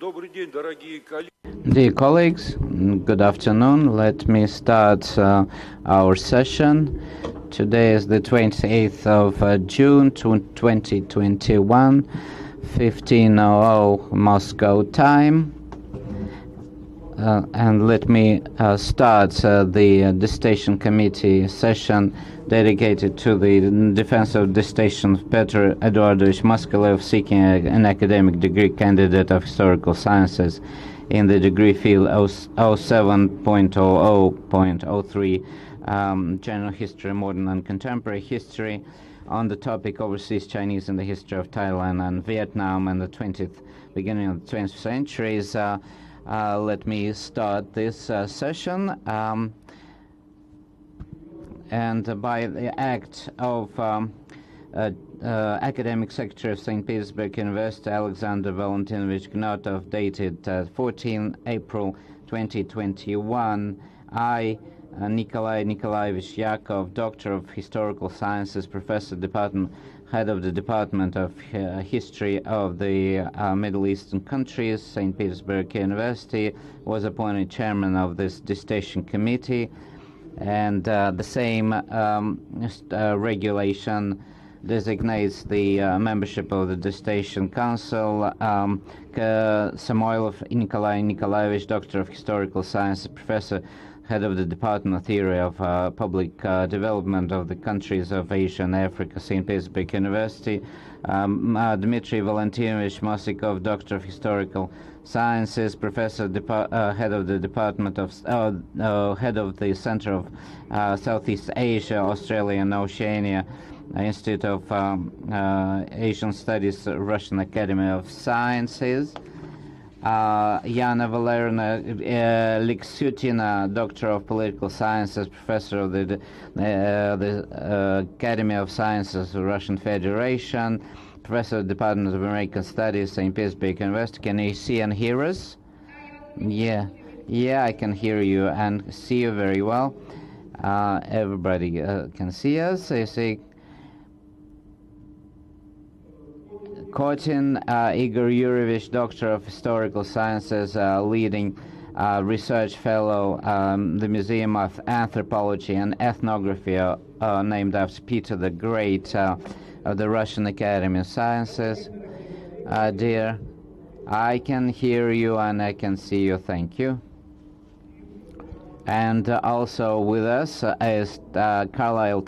Dear colleagues, good afternoon. Let me start our session. Today is the 28th of June 2021, 15:00 Moscow time. And let me start the Dissertation Committee session dedicated to the defense of dissertation of Petr Eduardovich Moskalev, seeking an academic degree candidate of historical sciences in the degree field 07.00.03 General History, Modern and Contemporary History, on the topic Overseas Chinese in the History of Thailand and Vietnam in the beginning of the 20th centuries. Let me start this session. And by the act of Academic Secretary of St. Petersburg University, Alexander Valentinovich Gnatov, dated 14 April 2021, I, Nikolai Nikolaevich Yakov, Doctor of Historical Sciences, Professor, Department, Head of the Department of History of the Middle Eastern countries, St. Petersburg University, was appointed Chairman of this Dissertation Committee, and the same regulation designates the membership of the Dissertation Council. Samoilov Nikolai Nikolaevich, Doctor of Historical Sciences, Professor, Head of the Department of Theory of Public Development of the Countries of Asia and Africa, St. Petersburg University. Dmitry Valentinovich Mosikov, Doctor of Historical Sciences, Professor, Head of the Department of Head of the Center of Southeast Asia, Australia and Oceania, Institute of Asian Studies, Russian Academy of Sciences. Yana Valerina Liksutina, Doctor of Political Sciences, Professor of the Academy of Sciences, Russian Federation, Professor of the Department of American Studies, St. Petersburg University. Can you see and hear us? Yeah, I can hear you and see you very well. Everybody can see us. I see. Kotin Igor Yurievich, Doctor of Historical Sciences, leading research fellow, the Museum of Anthropology and Ethnography, named after Peter the Great, of the Russian Academy of Sciences. Dear, I can hear you and I can see you. Thank you. And also with us is Carlisle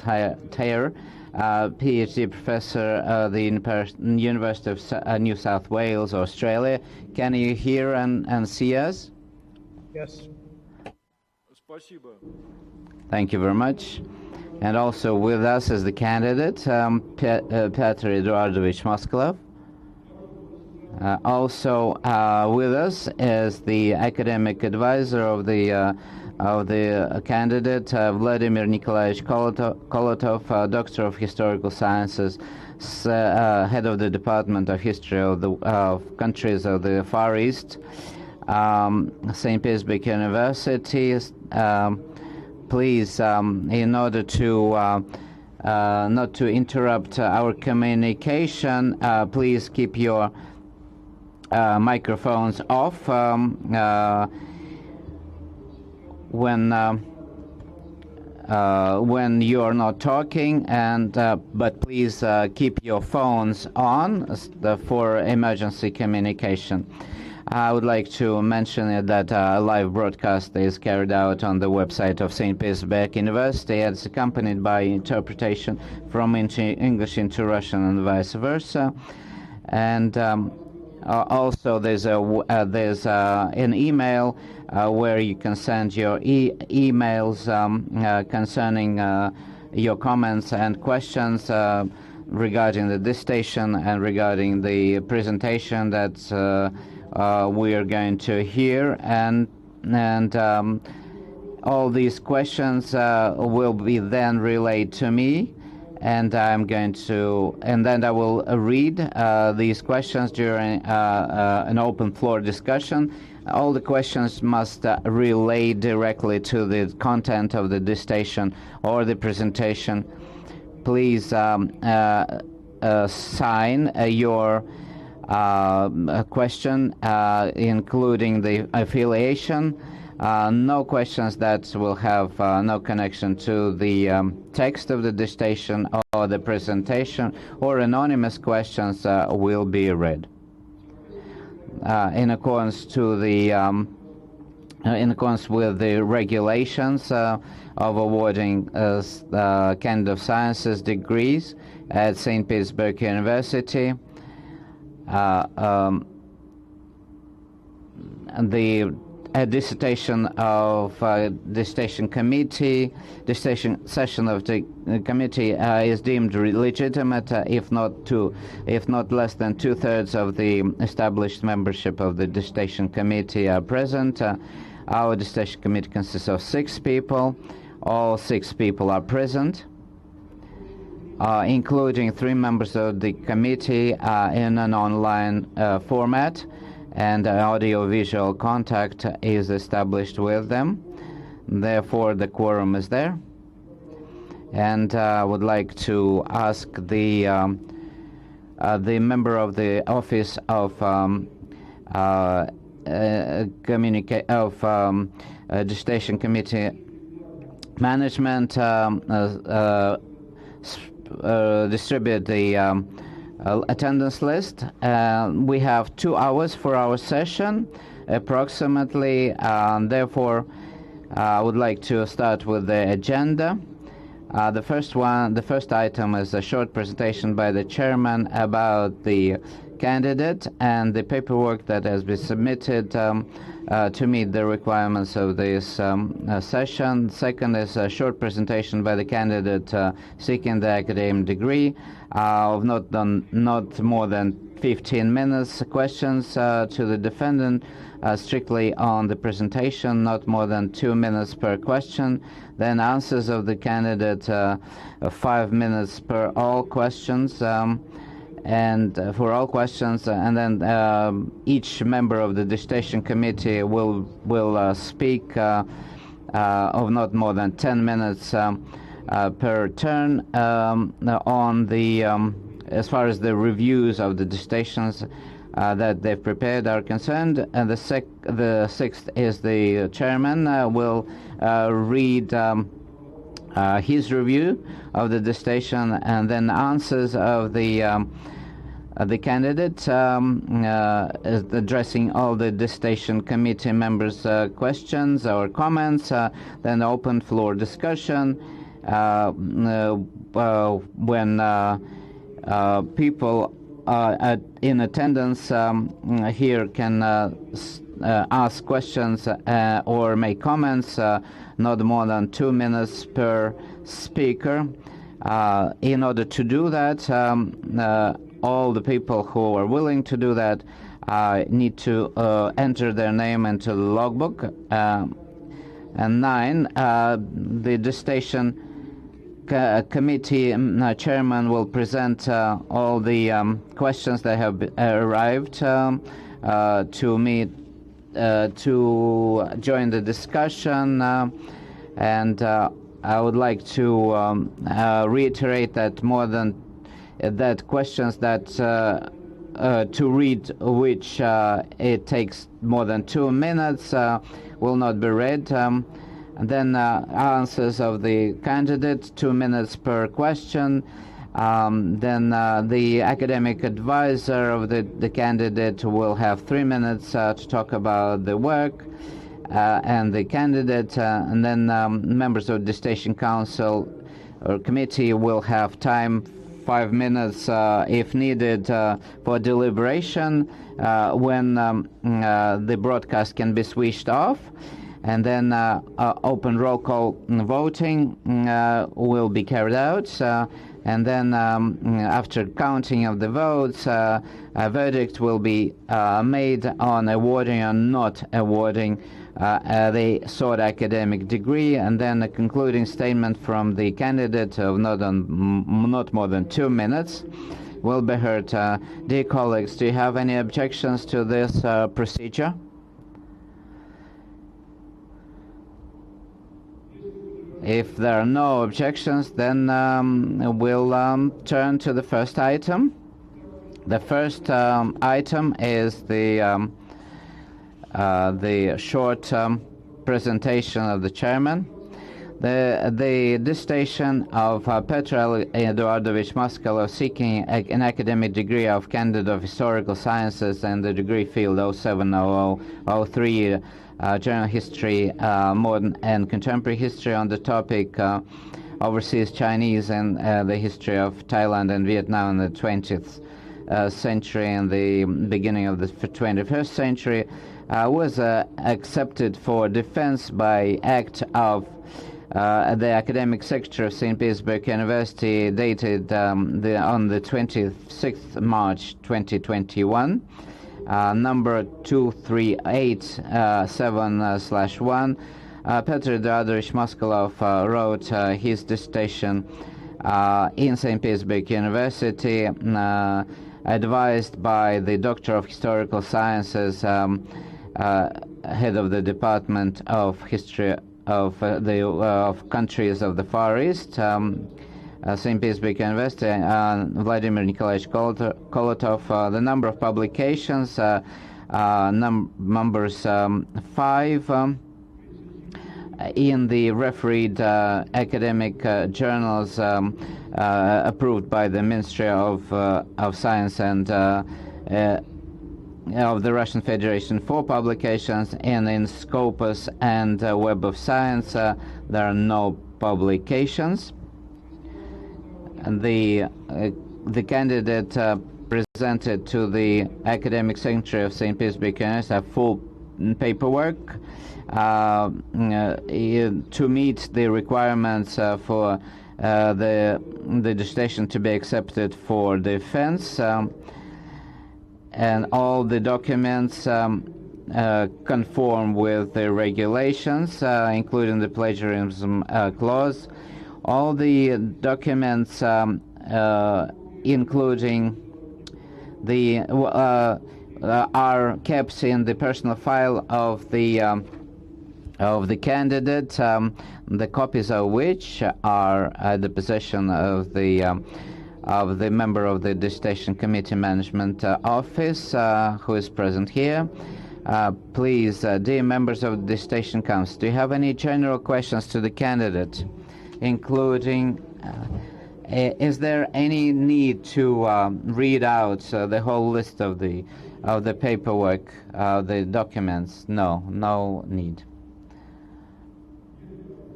Taylor, PhD professor at the University of New South Wales, Australia. Can you hear and see us? Yes. Thank you very much. And also with us is the candidate, Petr Eduardovich Moskalev. Also with us is the academic advisor of the candidate, Vladimir Nikolaevich Kolotov, Doctor of Historical Sciences, Head of the Department of History of the Countries of the Far East, St. Petersburg University. Please, in order to not to interrupt our communication, please keep your microphones off when you are not talking, and but please keep your phones on for emergency communication. I would like to mention that a live broadcast is carried out on the website of St. Petersburg University. It's accompanied by interpretation from English into Russian and vice versa. And also there's an email where you can send your emails concerning your comments and questions regarding the dissertation and regarding the presentation that we are going to hear, and all these questions will be then relayed to me, and I'm going to, and then I will read these questions during an open floor discussion. All the questions must relate directly to the content of the dissertation or the presentation. Please sign your a question, including the affiliation. No questions that will have no connection to the text of the dissertation or the presentation, or anonymous questions will be read. In accordance with the regulations of awarding candidate of sciences degrees at St. Petersburg University, the dissertation of dissertation session of the committee is deemed legitimate if not less than 2/3 of the established membership of the dissertation committee are present. Our dissertation committee consists of 6 people. All 6 people are present, including 3 members of the committee in an online format, and audio-visual contact is established with them. Therefore, the quorum is there. And I would like to ask the member of the Office of Dissertation Committee Management distribute the attendance list. We have 2 hours for our session, approximately. Therefore, I would like to start with the agenda. The first item is a short presentation by the chairman about the candidate and the paperwork that has been submitted to meet the requirements of this session. Second is a short presentation by the candidate seeking the academic degree of not more than 15 minutes. Questions to the defendant strictly on the presentation, not more than 2 minutes per question. Then answers of the candidate, 5 minutes per all questions. And for all questions, and then each member of the dissertation committee will speak of not more than 10 minutes per turn on the as far as the reviews of the dissertations that they've prepared are concerned. And the sixth is the chairman will read his review of the dissertation, and then answers of the candidate addressing all the dissertation committee members' questions or comments. Then open floor discussion when people in attendance here can ask questions or make comments, not more than 2 minutes per speaker. In order to do that, all the people who are willing to do that need to enter their name into the logbook. And 9, the dissertation committee chairman will present all the questions that have arrived to meet to join the discussion, and I would like to reiterate that questions that to read which it takes more than 2 minutes will not be read. And then answers of the candidate, 2 minutes per question. Then the academic advisor of the candidate will have 3 minutes to talk about the work and the candidate, and then members of the dissertation council or committee will have time, 5 minutes if needed, for deliberation when the broadcast can be switched off. And then open roll call voting will be carried out. And then after counting of the votes, a verdict will be made on awarding or not awarding the sought academic degree, and then a concluding statement from the candidate of not more than 2 minutes will be heard. Dear colleagues, do you have any objections to this procedure? If there are no objections, then we'll turn to the first item. The first item is the short presentation of the chairman. The dissertation of Petr Eduardovich Moskalev, seeking an academic degree of candidate of historical sciences and the degree field 070003, general history, modern and contemporary history, on the topic overseas Chinese and the history of Thailand and Vietnam in the 20th century and the beginning of the 21st century, was accepted for defense by act of the academic secretary of St. Petersburg University, dated on the 26th March 2021, number 2387/1. Petr Eduardovich Moskalev wrote his dissertation in St. Petersburg University, advised by the Doctor of Historical Sciences, head of the Department of History of countries of the Far East, St. Petersburg University, Vladimir Nikolaevich Kolotov. The number of publications, numbers 5 in the refereed academic journals approved by the Ministry of Science and of the Russian Federation, 4 publications, and in Scopus and Web of Science there are no publications. And the candidate presented to the academic secretary of St. Petersburg University have full paperwork to meet the requirements for the dissertation to be accepted for defense. And all the documents conform with the regulations, including the plagiarism clause. All the documents, including the are kept in the personal file of the candidate, the copies of which are at the possession of the member of the dissertation committee management office, who is present here. Please, dear members of the dissertation council, do you have any general questions to the candidate, including is there any need to read out the whole list of the paperwork, the documents? No need.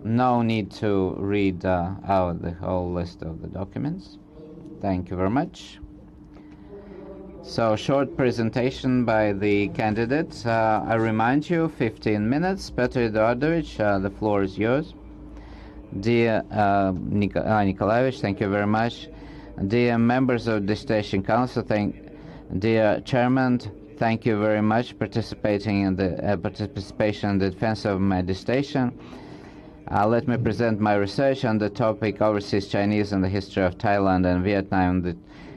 No need to read out the whole list of the documents. Thank you very much. So, short presentation by the candidate. I remind you, 15 minutes. Petr Eduardovich, the floor is yours. Dear Nikolaevich, thank you very much. Dear members of the Dissertation Council, dear Chairman, thank you very much participating in the participation in the defense of my dissertation. Let me present my research on the topic overseas Chinese and the history of Thailand and Vietnam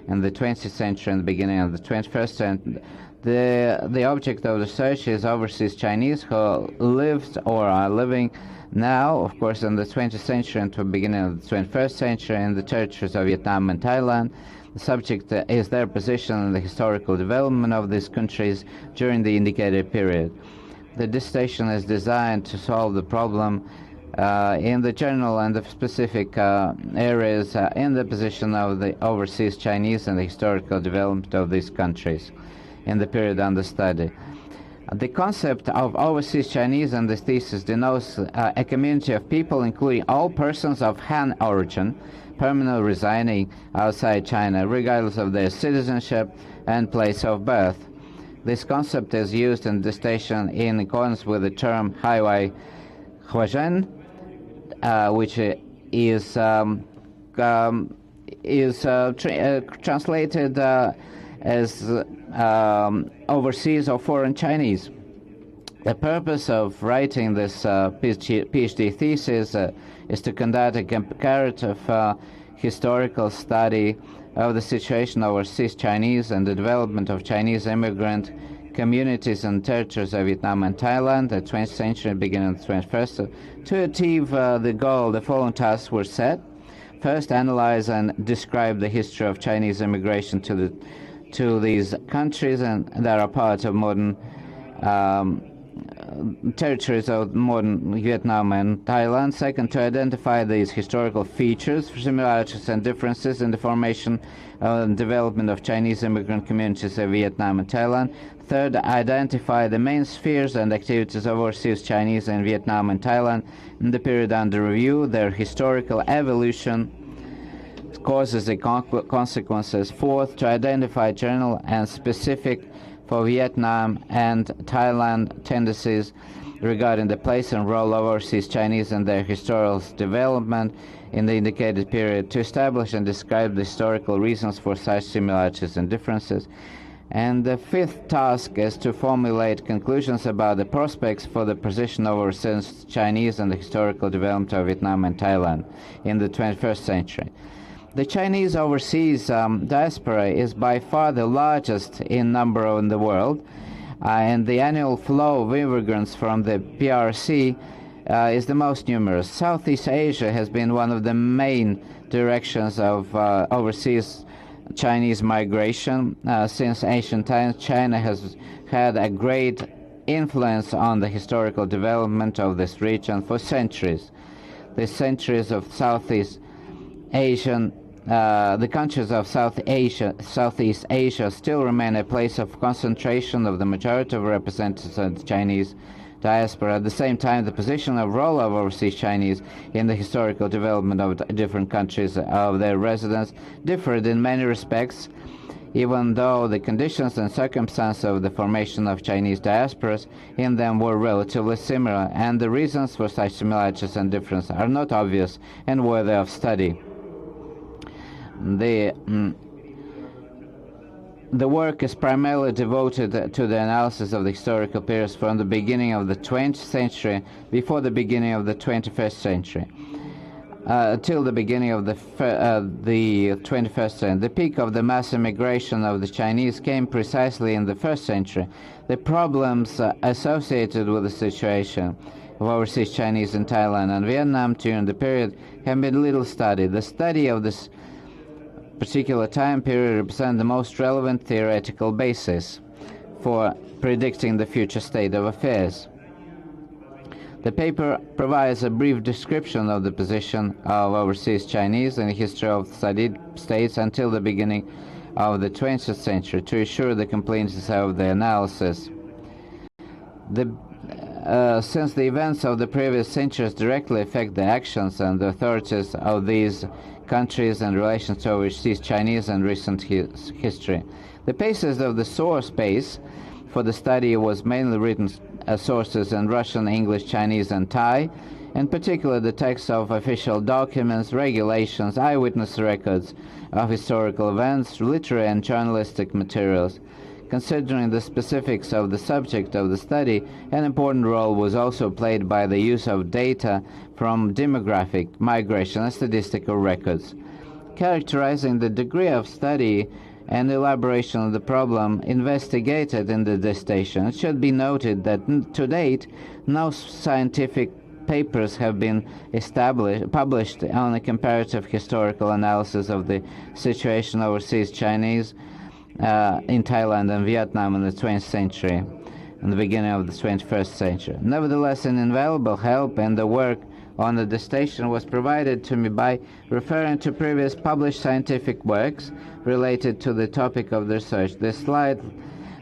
in the 20th century and the beginning of the 21st century. The object of the research is overseas Chinese who lived or are living now, of course, in the 20th century and the beginning of the 21st century in the territories of Vietnam and Thailand. The subject is their position in the historical development of these countries during the indicated period. The dissertation is designed to solve the problem in the general and the specific areas in the position of the overseas Chinese and the historical development of these countries in the period under study. The concept of overseas Chinese and this thesis denotes a community of people, including all persons of Han origin, permanently residing outside China, regardless of their citizenship and place of birth. This concept is used in the dissertation in accordance with the term Haiwai Huazhen, which is translated as overseas or foreign Chinese. The purpose of writing this PhD thesis is to conduct a comparative historical study of the situation of overseas Chinese and the development of Chinese immigrant communities and territories of Vietnam and Thailand, the 20th century and beginning of the 21st. To achieve the goal, the following tasks were set. First, analyze and describe the history of Chinese immigration to to these countries and that are part of modern territories of modern Vietnam and Thailand. Second, to identify these historical features, similarities and differences in the formation and development of Chinese immigrant communities in Vietnam and Thailand. Third, identify the main spheres and activities of overseas Chinese in Vietnam and Thailand in the period under review, their historical evolution, causes and consequences. Fourth, to identify general and specific for Vietnam and Thailand tendencies regarding the place and role of overseas Chinese and their historical development in the indicated period, to establish and describe the historical reasons for such similarities and differences. And the fifth task is to formulate conclusions about the prospects for the position of overseas Chinese and the historical development of Vietnam and Thailand in the 21st century. The Chinese overseas diaspora is by far the largest in number in the world, and the annual flow of immigrants from the PRC is the most numerous. Southeast Asia has been one of the main directions of overseas Chinese migration. Since ancient times, China has had a great influence on the historical development of this region for centuries. The centuries of Southeast Asian the countries of Southeast Asia still remain a place of concentration of the majority of representatives of the Chinese diaspora. At the same time, the position of role of overseas Chinese in the historical development of different countries of their residence differed in many respects, even though the conditions and circumstances of the formation of Chinese diasporas in them were relatively similar, and the reasons for such similarities and differences are not obvious and worthy of study. The work is primarily devoted to the analysis of the historical periods from the beginning of the 20th century before the beginning of the 21st century till the beginning of the 21st century. The peak of the mass immigration of the Chinese came precisely in the first century. The problems associated with the situation of overseas Chinese in Thailand and Vietnam during the period have been little studied. The study of this particular time period represents the most relevant theoretical basis for predicting the future state of affairs. The paper provides a brief description of the position of overseas Chinese in the history of studied states until the beginning of the 20th century to ensure the completeness of the analysis. Since the events of the previous centuries directly affect the actions and the authorities of these countries and relations to overseas Chinese and recent history, the basis of the source base for the study was mainly written sources in Russian, English, Chinese, and Thai, in particular the texts of official documents, regulations, eyewitness records of historical events, literary and journalistic materials. Considering the specifics of the subject of the study, an important role was also played by the use of data from demographic, migration, and statistical records. Characterizing the degree of study and elaboration of the problem investigated in the dissertation, it should be noted that to date, no scientific papers have been published on a comparative historical analysis of the situation of overseas Chinese in Thailand and Vietnam in the 20th century and the beginning of the 21st century. Nevertheless, an invaluable help in the work on the dissertation was provided to me by referring to previous published scientific works related to the topic of the research. This slide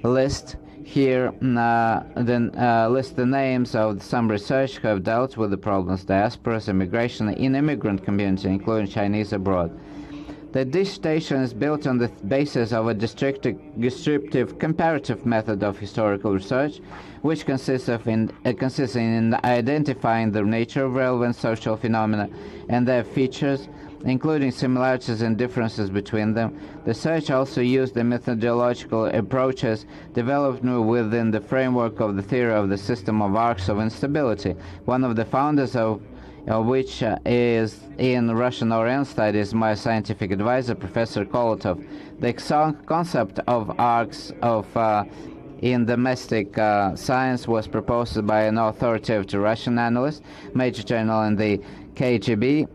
lists here lists the names of some research who have dealt with the problems diasporas, immigration in immigrant community, including Chinese abroad. The dissertation is built on the basis of a descriptive comparative method of historical research, which consists in identifying the nature of relevant social phenomena and their features, including similarities and differences between them. The research also used the methodological approaches developed within the framework of the theory of the system of arcs of instability, one of the founders of which is in Russian Orient Studies my scientific advisor, Professor Kolotov. The concept of arcs of in domestic science was proposed by an authoritative Russian analyst, Major General in the KGB,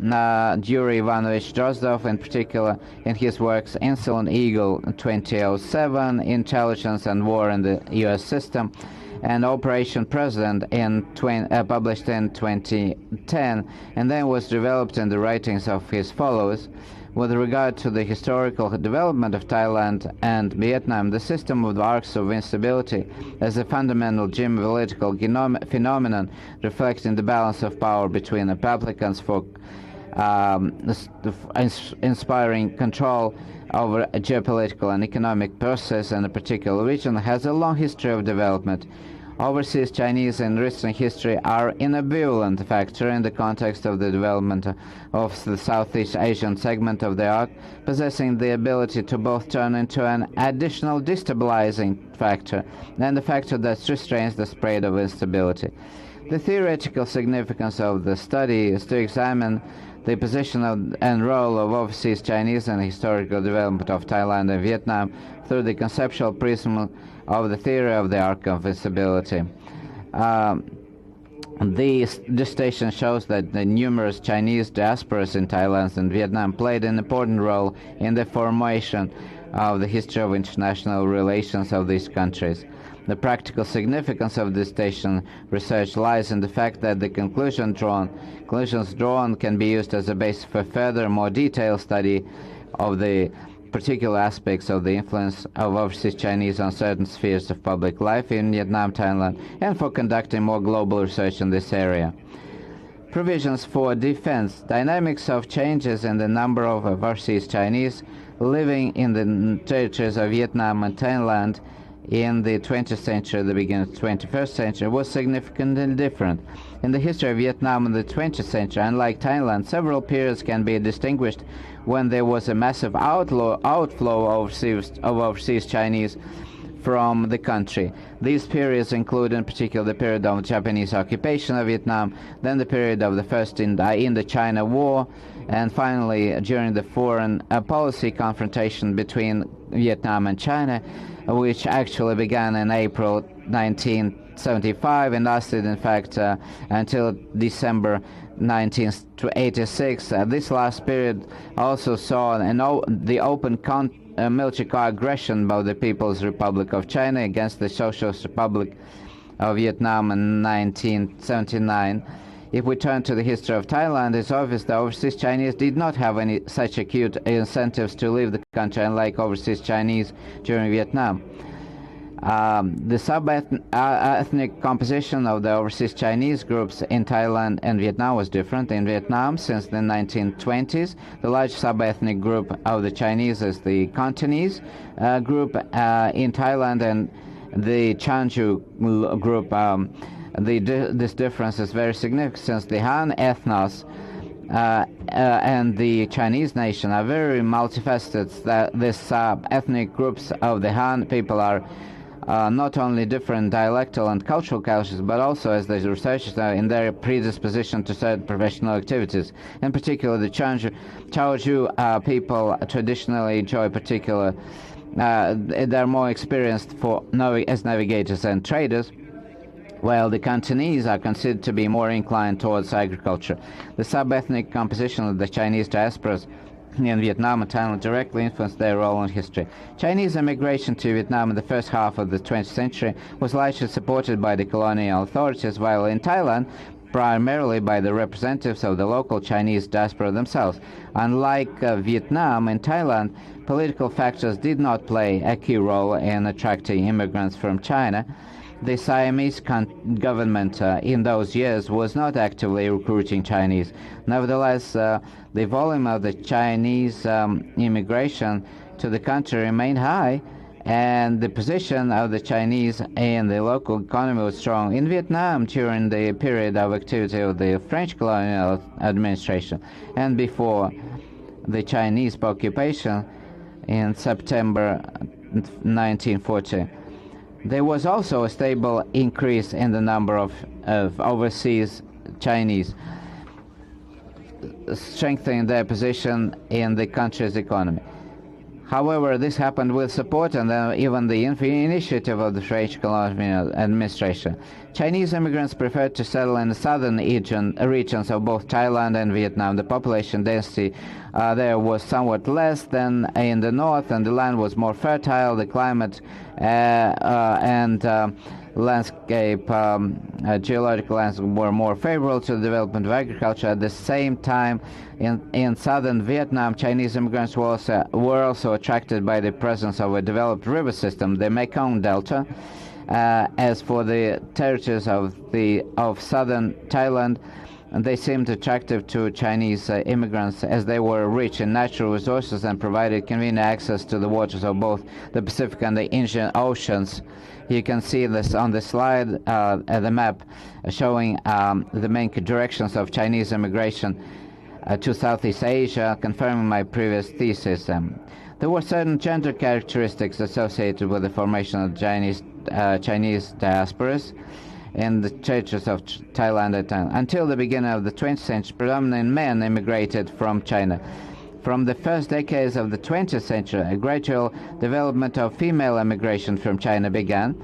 Yuri Ivanovich Drozdov, in particular in his works Insolent Eagle 2007, Intelligence and War in the U.S. System, and Operation President published in 2010, and then was developed in the writings of his followers. With regard to the historical development of Thailand and Vietnam, the system of the arcs of instability as a fundamental geopolitical phenomenon reflecting the balance of power between Republicans for inspiring control over a geopolitical and economic process in a particular region, has a long history of development. Overseas Chinese in recent history are an ambivalent factor in the context of the development of the Southeast Asian segment of the arc, possessing the ability to both turn into an additional destabilizing factor and a factor that restrains the spread of instability. The theoretical significance of the study is to examine the position and role of overseas Chinese in the historical development of Thailand and Vietnam through the conceptual prism of the theory of the arc of instability. The dissertation shows that the numerous Chinese diasporas in Thailand and Vietnam played an important role in the formation of the history of international relations of these countries. The practical significance of this dissertation research lies in the fact that the conclusions drawn can be used as a basis for further, more detailed study of the particular aspects of the influence of overseas Chinese on certain spheres of public life in Vietnam, Thailand, and for conducting more global research in this area. Provisions for defense. Dynamics of changes in the number of overseas Chinese living in the territories of Vietnam and Thailand in the 20th century, the beginning of the 21st century, was significantly different. In the history of Vietnam in the 20th century, unlike Thailand, several periods can be distinguished when there was a massive outflow of overseas Chinese from the country. These periods include in particular the period of Japanese occupation of Vietnam, then the period of the First Indochina War, and finally during the foreign policy confrontation between Vietnam and China, which actually began in April 1975 and lasted in fact until December 1986. This last period also saw the open military aggression by the People's Republic of China against the Socialist Republic of Vietnam in 1979. If we turn to the history of Thailand, it's obvious that overseas Chinese did not have any such acute incentives to leave the country, unlike overseas Chinese during Vietnam. The sub-ethnic composition of the overseas Chinese groups in Thailand and Vietnam was different. In Vietnam, since the 1920s, the large sub-ethnic group of the Chinese is the Cantonese group. In Thailand and the Chanju group, this difference is very significant, since the Han ethnos and the Chinese nation are very multifaceted. These ethnic groups of the Han people are not only different dialectal and cultural cultures, but also, as the researchers know, in their predisposition to certain professional activities. In particular, the Chaozhou people traditionally enjoy particular, they're more experienced as navigators and traders, while the Cantonese are considered to be more inclined towards agriculture. The sub-ethnic composition of the Chinese diasporas in Vietnam and Thailand directly influenced their role in history. Chinese immigration to Vietnam in the first half of the 20th century was largely supported by the colonial authorities, while in Thailand, primarily by the representatives of the local Chinese diaspora themselves. Unlike Vietnam, in Thailand, political factors did not play a key role in attracting immigrants from China. The Siamese government in those years was not actively recruiting Chinese. Nevertheless, the volume of the Chinese immigration to the country remained high, and the position of the Chinese in the local economy was strong. In Vietnam, during the period of activity of the French colonial administration and before the Chinese occupation in September 1940, there was also a stable increase in the number of overseas Chinese, strengthening their position in the country's economy. However, this happened with support and even the initiative of the French colonial administration. Chinese immigrants preferred to settle in the southern regions of both Thailand and Vietnam. The population density there was somewhat less than in the north, and the land was more fertile. The climate and landscape, geological landscape were more favorable to the development of agriculture. At the same time, in southern Vietnam, Chinese immigrants were also attracted by the presence of a developed river system, the Mekong Delta. As for the territories of southern Thailand, they seemed attractive to Chinese immigrants as they were rich in natural resources and provided convenient access to the waters of both the Pacific and the Indian Oceans. You can see this on the slide, the map showing the main directions of Chinese immigration to Southeast Asia, confirming my previous thesis. There were certain gender characteristics associated with the formation of Chinese diasporas in the churches of Thailand at time. Until the beginning of the 20th century, predominantly men immigrated from China. From the first decades of the 20th century, a gradual development of female immigration from China began.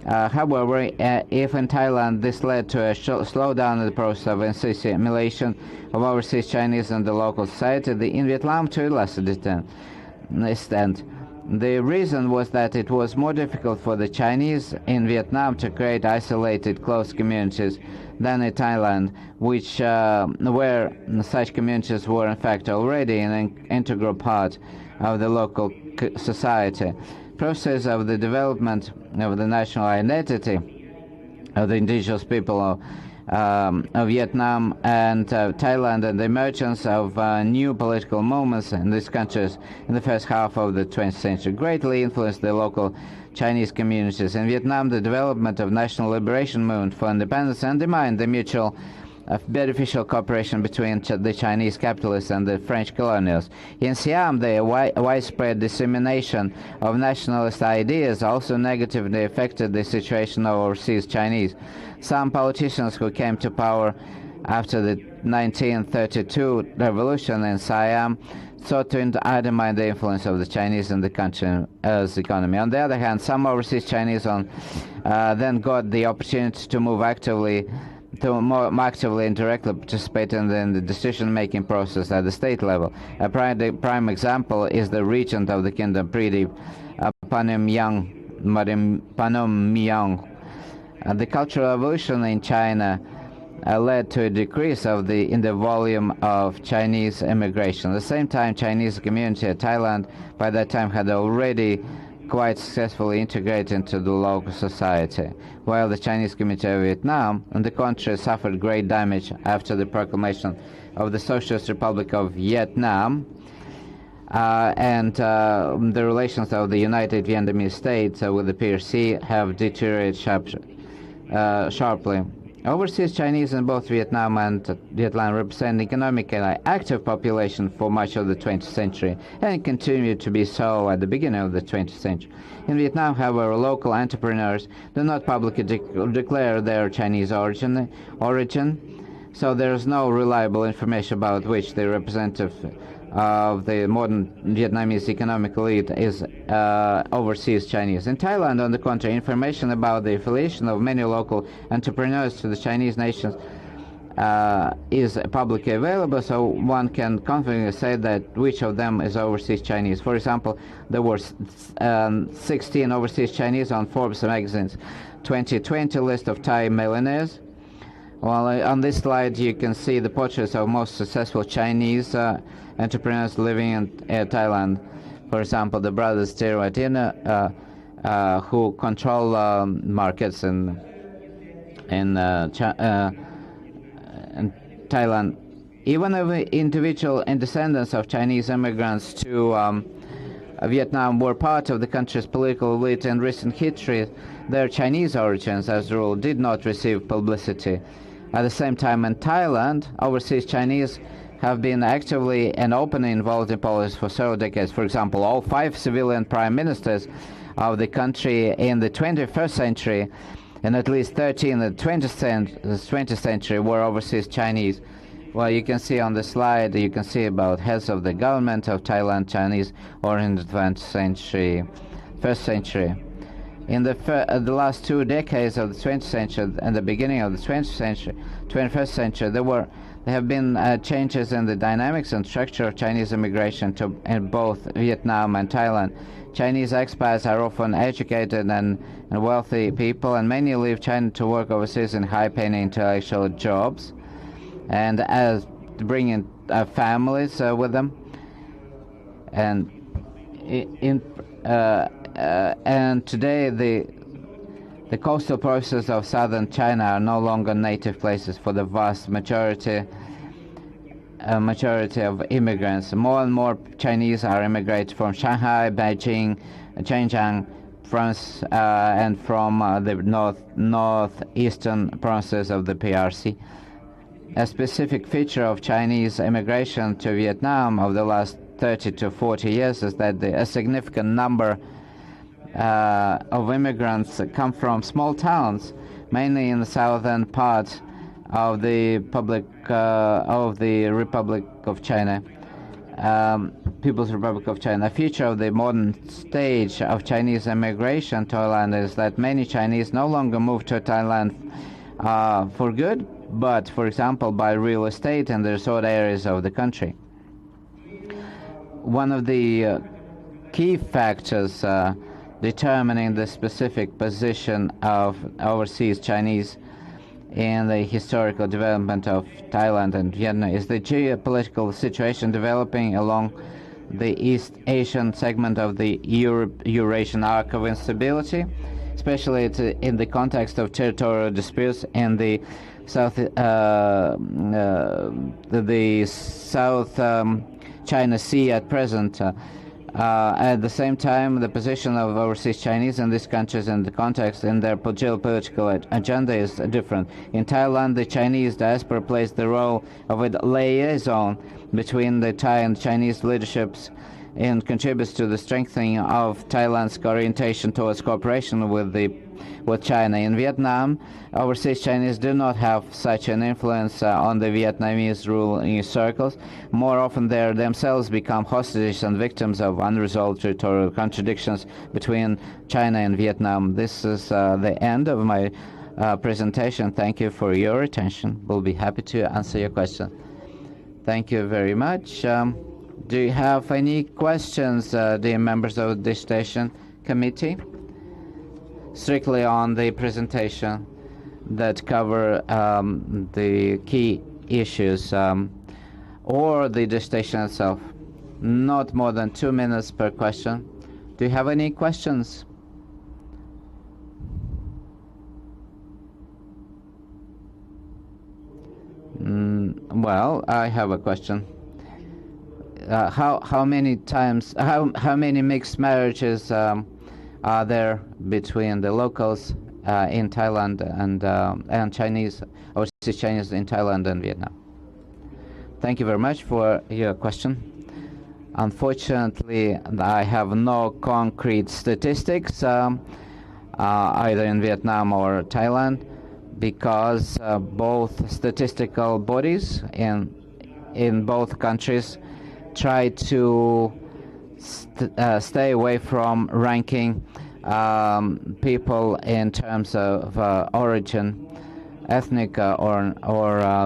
However, if in Thailand this led to a slowdown in the process of assimilation of overseas Chinese in the local society, in Vietnam to a lesser extent. The reason was that it was more difficult for the Chinese in Vietnam to create isolated, close communities than in Thailand, where such communities were in fact already an integral part of the local society. Process of the development of the national identity of the indigenous people of Vietnam and Thailand, and the emergence of new political movements in these countries in the first half of the 20th century greatly influenced the local Chinese communities. In Vietnam, the development of national liberation movement for independence undermined the mutual beneficial cooperation between the Chinese capitalists and the French colonials. In Siam, the widespread dissemination of nationalist ideas also negatively affected the situation of overseas Chinese. Some politicians who came to power after the 1932 revolution in Siam sought to undermine the influence of the Chinese in the country's economy. On the other hand, some overseas Chinese then got the opportunity to more actively and directly participate in the decision-making process at the state level. A prime example is the regent of the kingdom, Pridip Panomyang. The cultural evolution in China led to a decrease in the volume of Chinese immigration. At the same time, Chinese community in Thailand by that time had already quite successfully integrated into the local society, while the Chinese community of Vietnam, on the contrary, suffered great damage after the proclamation of the Socialist Republic of Vietnam, and the relations of the United Vietnamese States with the PRC have deteriorated sharply. Overseas Chinese in both Vietnam and Vietnam represent an economically active population for much of the 20th century and continue to be so at the beginning of the 20th century. In Vietnam, however, local entrepreneurs do not publicly declare their Chinese origin, so there is no reliable information about which the representative of the modern Vietnamese economic elite is overseas Chinese. In Thailand, on the contrary, information about the affiliation of many local entrepreneurs to the Chinese nations is publicly available, so one can confidently say that which of them is overseas Chinese. For example, there were 16 overseas Chinese on Forbes magazine's 2020 list of Thai millionaires. Well, on this slide you can see the portraits of most successful Chinese entrepreneurs living in Thailand. For example, the brothers Tiruatina, who control markets in Thailand. Even if individual descendants of Chinese immigrants to Vietnam were part of the country's political elite in recent history, their Chinese origins, as a rule, did not receive publicity. At the same time, in Thailand, overseas Chinese have been actively and openly involved in politics for several decades. For example, all 5 civilian prime ministers of the country in the 21st century and at least 13 in the 20th century were overseas Chinese. Well, you can see on the slide, you can see about heads of the government of Thailand, Chinese, or in the 20th century, first century. In the last 2 decades of the 20th century and the beginning of the 21st century, there have been changes in the dynamics and structure of Chinese immigration in both Vietnam and Thailand. Chinese expats are often educated and wealthy people, and many leave China to work overseas in high-paying intellectual jobs, and as bringing families with them. And and today the coastal provinces of southern China are no longer native places for the vast majority of immigrants. More and more Chinese are immigrating from Shanghai, Beijing, Zhejiang province, and from the northeastern provinces of the PRC. A specific feature of Chinese immigration to Vietnam over the last 30 to 40 years is that a significant number of immigrants come from small towns, mainly in the southern part of the Republic of China, People's Republic of China. A feature of the modern stage of Chinese immigration to Thailand is that many Chinese no longer move to Thailand for good, but, for example, buy real estate in the resort areas of the country. One of the key factors determining the specific position of overseas Chinese in the historical development of Thailand and Vietnam is the geopolitical situation developing along the East Asian segment of the Eurasian arc of instability, especially in the context of territorial disputes in the South China Sea at present. At the same time, the position of overseas Chinese in these countries in the context in their geopolitical agenda is different. In Thailand, the Chinese diaspora plays the role of a liaison between the Thai and Chinese leaderships and contributes to the strengthening of Thailand's orientation towards cooperation with China. In Vietnam, overseas Chinese do not have such an influence on the Vietnamese ruling circles. More often they themselves become hostages and victims of unresolved territorial contradictions between China and Vietnam. This is the end of my presentation. Thank you for your attention. We'll be happy to answer your question. Thank you very much. Do you have any questions, dear members of the Dissertation Committee? Strictly on the presentation that cover the key issues or the dissertation itself. Not more than 2 minutes per question. Do you have any questions? Well, I have a question. How many mixed marriages are there between the locals in Thailand and Chinese, overseas Chinese in Thailand and Vietnam? Thank you very much for your question. Unfortunately, I have no concrete statistics either in Vietnam or Thailand, because both statistical bodies in both countries try to stay away from ranking people in terms of origin, ethnic or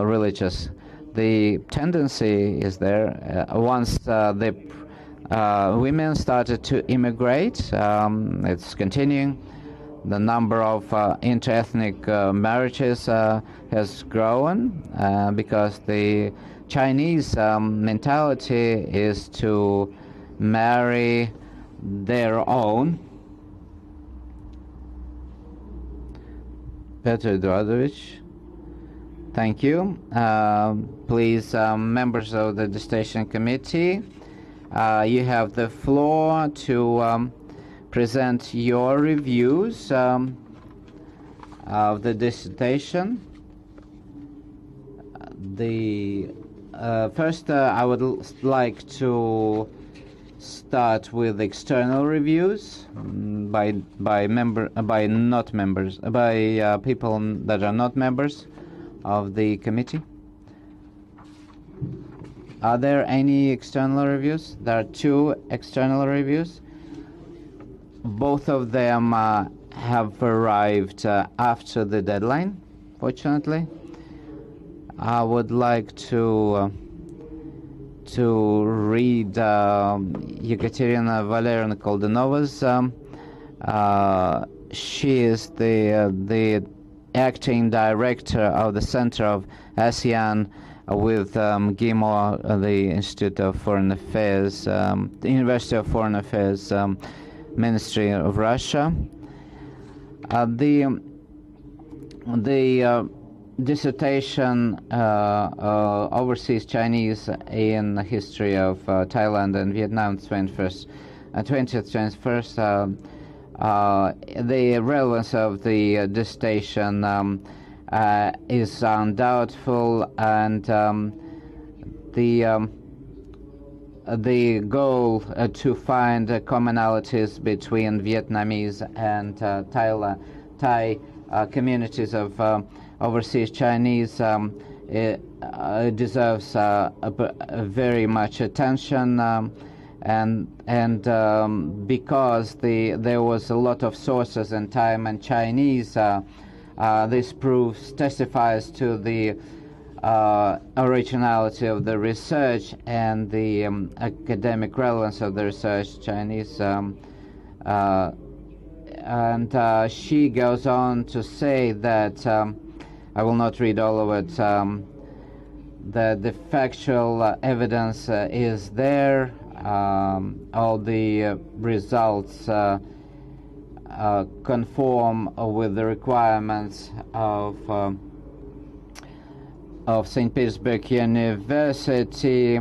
religious. The tendency is there. Once the women started to immigrate, it's continuing. The number of inter-ethnic marriages has grown because the Chinese mentality is to marry their own. Petr Eduardovich. Thank you. Please, members of the Dissertation Committee, you have the floor to present your reviews of the dissertation. First, I would like to start with external reviews by people that are not members of the committee. Are there any external reviews? There are 2 external reviews. Both of them have arrived after the deadline, fortunately. I would like to read Ekaterina Valerievna Koldunova's. She is the acting director of the Center of ASEAN with GIMO, the Institute of Foreign Affairs, the University of Foreign Affairs, Ministry of Russia. The dissertation Overseas Chinese in the History of Thailand and Vietnam 20th, 21st. The relevance of the dissertation is undoubtful, and the goal to find commonalities between Vietnamese and Thai communities of overseas Chinese deserves very much attention, and because there was a lot of sources in Thai and Chinese, this testifies to the originality of the research and the academic relevance of the research. Chinese, and she goes on to say that I will not read all of it. That the factual evidence is there. All the results conform with the requirements of St. Petersburg University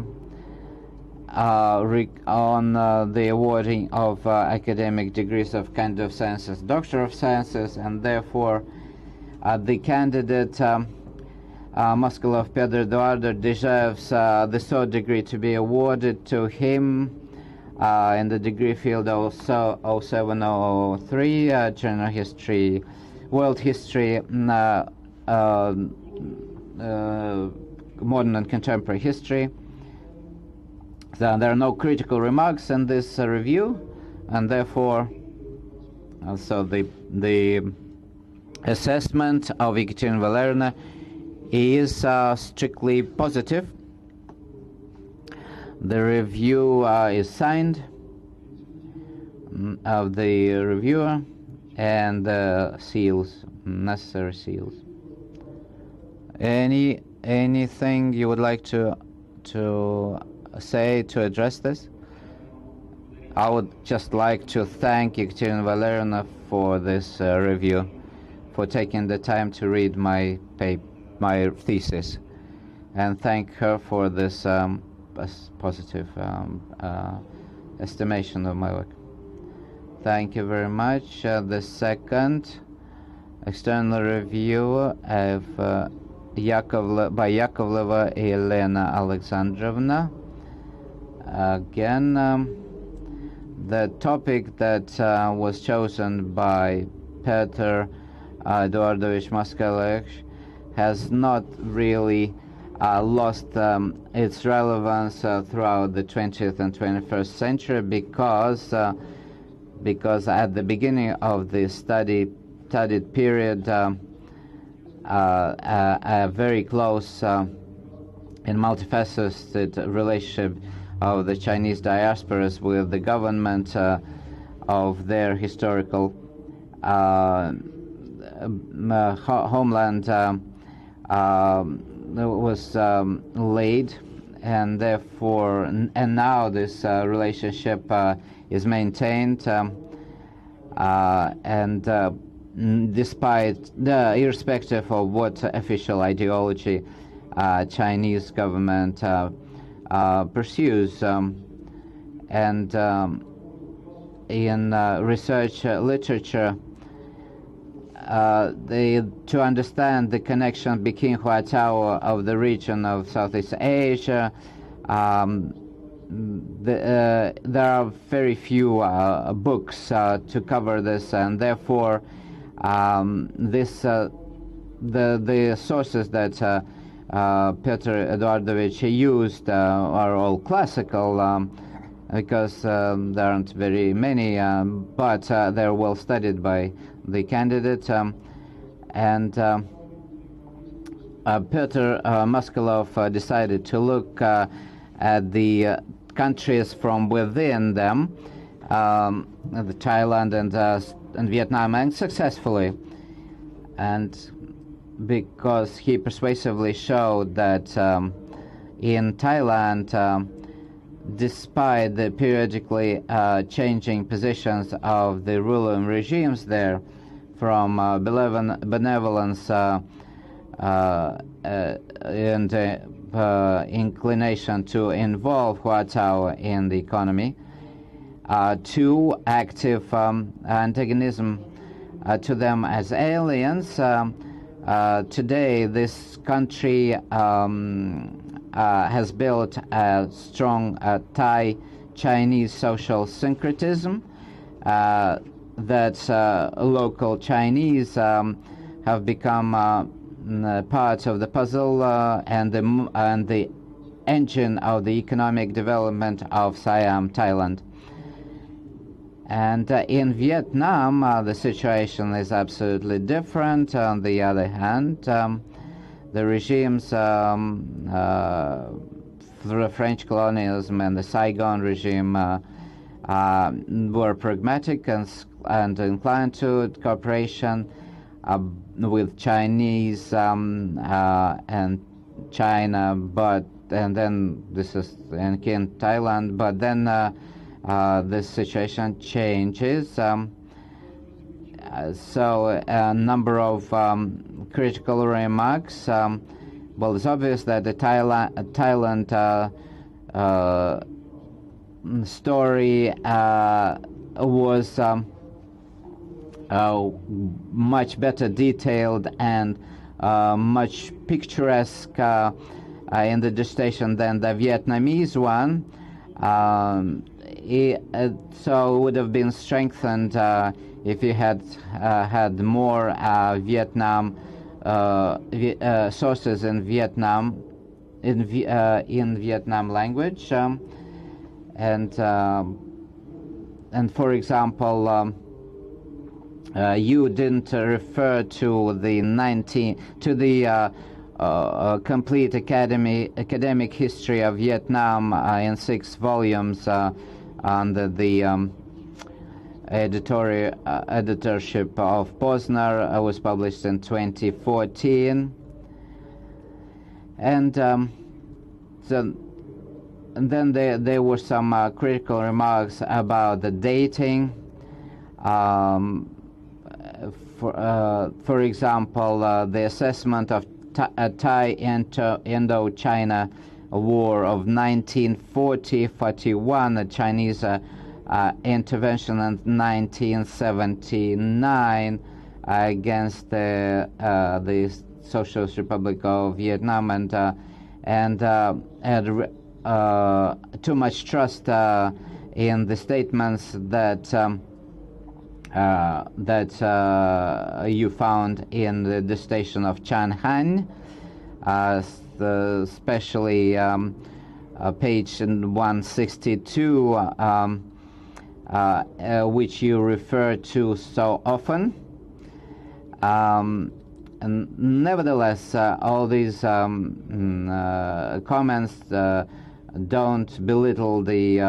on the awarding of academic degrees of Candidate of Sciences, Doctor of Sciences, and therefore the candidate Moskalev Petr Eduardovich deserves the third degree to be awarded to him in the degree field also 0703, general history, world history, modern and contemporary history. So there are no critical remarks in this review, and therefore also the assessment of Ekaterina Valerievna is strictly positive. The review is signed of the reviewer and seals, necessary seals. Anything you would like to say to address this? I would just like to thank Ekaterina Valerievna for this review, for taking the time to read my thesis, and thank her for this positive estimation of my work. Thank you very much. The second external review of by Yakovleva Elena Alexandrovna. Again, the topic that was chosen by Petr Eduardovich Moskalev has not really lost its relevance throughout the 20th and 21st century because at the beginning of the studied period, a very close and multifaceted relationship of the Chinese diasporas with the government of their historical homeland was laid, and therefore and now this relationship is maintained, and despite irrespective of what official ideology Chinese government pursues, and in research literature, to understand the connection between Huatao of the region of Southeast Asia, there are very few books to cover this, and therefore the sources that Petr Eduardovich used are all classical, because there aren't very many, but they're well studied by the candidate. And Petr Moskalev decided to look at the countries from within them, the Thailand and Vietnam, and successfully. And because he persuasively showed that in Thailand, despite the periodically changing positions of the ruling regimes there, from benevolence and inclination to involve Huatao in the economy, to active antagonism to them as aliens. Today, this country has built a strong Thai-Chinese social syncretism, that local Chinese have become part of the puzzle and the engine of the economic development of Siam, Thailand. And in Vietnam, the situation is absolutely different. On the other hand, the regimes, the French colonialism and the Saigon regime, were pragmatic and inclined to cooperation with Chinese and China, and then this is in Thailand, but then this situation changes. So a number of critical remarks. Well, it's obvious that the Thailand story was much better detailed and much picturesque in the dissertation than the Vietnamese one. So it would have been strengthened if you had had more Vietnam sources in Vietnam in Vietnam language, and for example, you didn't refer to the complete academic history of Vietnam in 6 volumes under the editorship of Posner. Was published in 2014, and then there were some critical remarks about the dating. For example, the assessment of Thai Indochina War of 1940-41, the Chinese intervention in 1979 against the Socialist Republic of Vietnam, and had too much trust in the statements that you found in the dissertation of Chan Han, especially page 162, which you refer to so often. And nevertheless, all these comments don't belittle the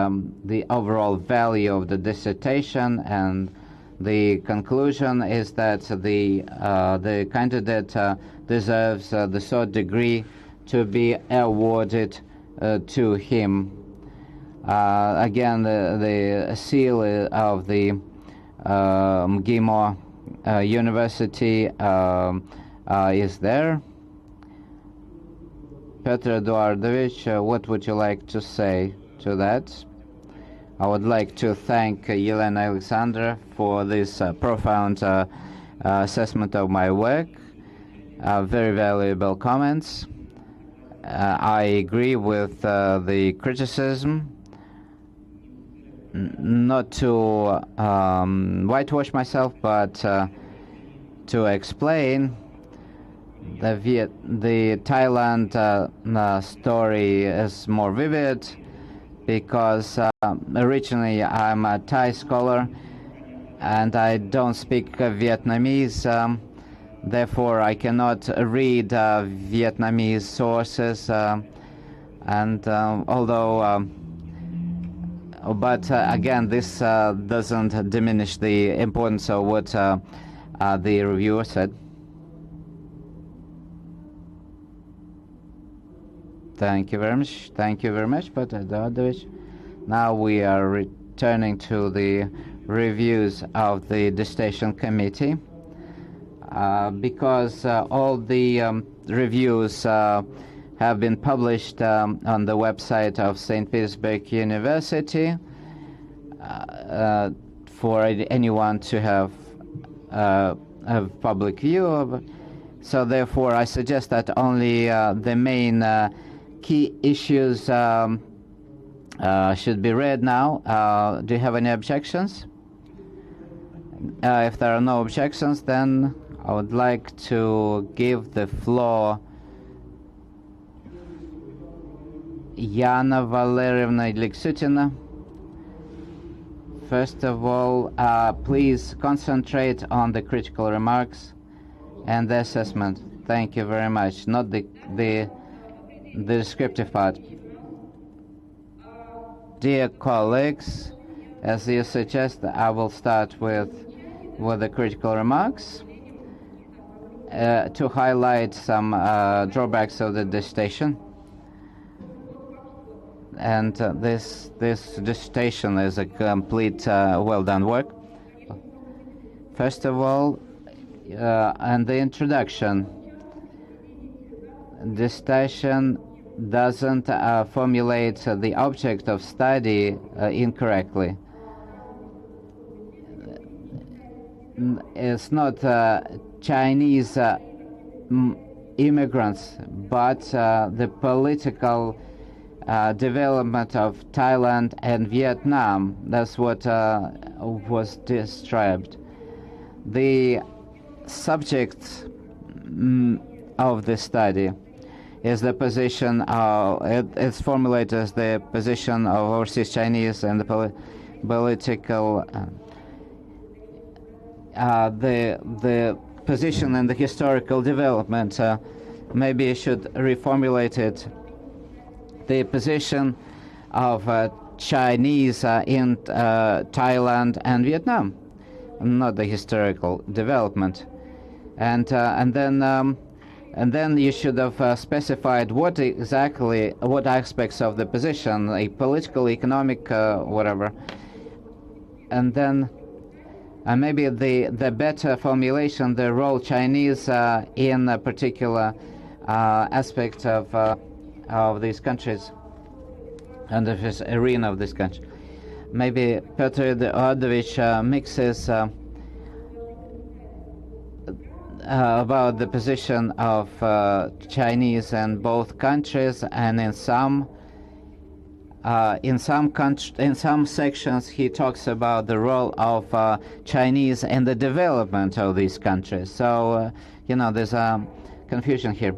overall value of the dissertation, and the conclusion is that the candidate deserves the third degree to be awarded to him. Again, the seal of the MGIMO University is there. Petr Eduardovich, what would you like to say to that? I would like to thank Yelena Alexandra for this profound assessment of my work. Very valuable comments. I agree with the criticism. Not to whitewash myself, but to explain the Thailand story is more vivid because originally I'm a Thai scholar and I don't speak Vietnamese. Therefore, I cannot read Vietnamese sources, but again, this doesn't diminish the importance of what the reviewer said. Thank you very much. Thank you very much, Petr Eduardovich. Now we are returning to the reviews of the Dissertation Committee. Because all the reviews have been published on the website of St. Petersburg University for anyone to have a public view of. So therefore, I suggest that only the main key issues should be read now. Do you have any objections? If there are no objections, then I would like to give the floor Yana Valerievna Liksutina. First of all, please concentrate on the critical remarks and the assessment. Thank you very much. Not the descriptive part. Dear colleagues, as you suggest, I will start with the critical remarks. To highlight some drawbacks of the dissertation, and this dissertation is a complete, well-done work. First of all, and the introduction, dissertation doesn't formulate the object of study incorrectly. It's not Chinese immigrants, but the political development of Thailand and Vietnam. That's what was described. The subject of the study is the position it's formulated as the position of overseas Chinese and the political the position and the historical development. Maybe I should reformulate it. The position of Chinese in Thailand and Vietnam, not the historical development. And then you should have specified what aspects of the position, a political, economic, whatever. And then maybe the better formulation, the role Chinese in a particular aspect of these countries and of this arena of this country. Maybe Petr Eduardovich mixes about the position of Chinese in both countries, and in some sections he talks about the role of Chinese in the development of these countries. So there's a confusion here,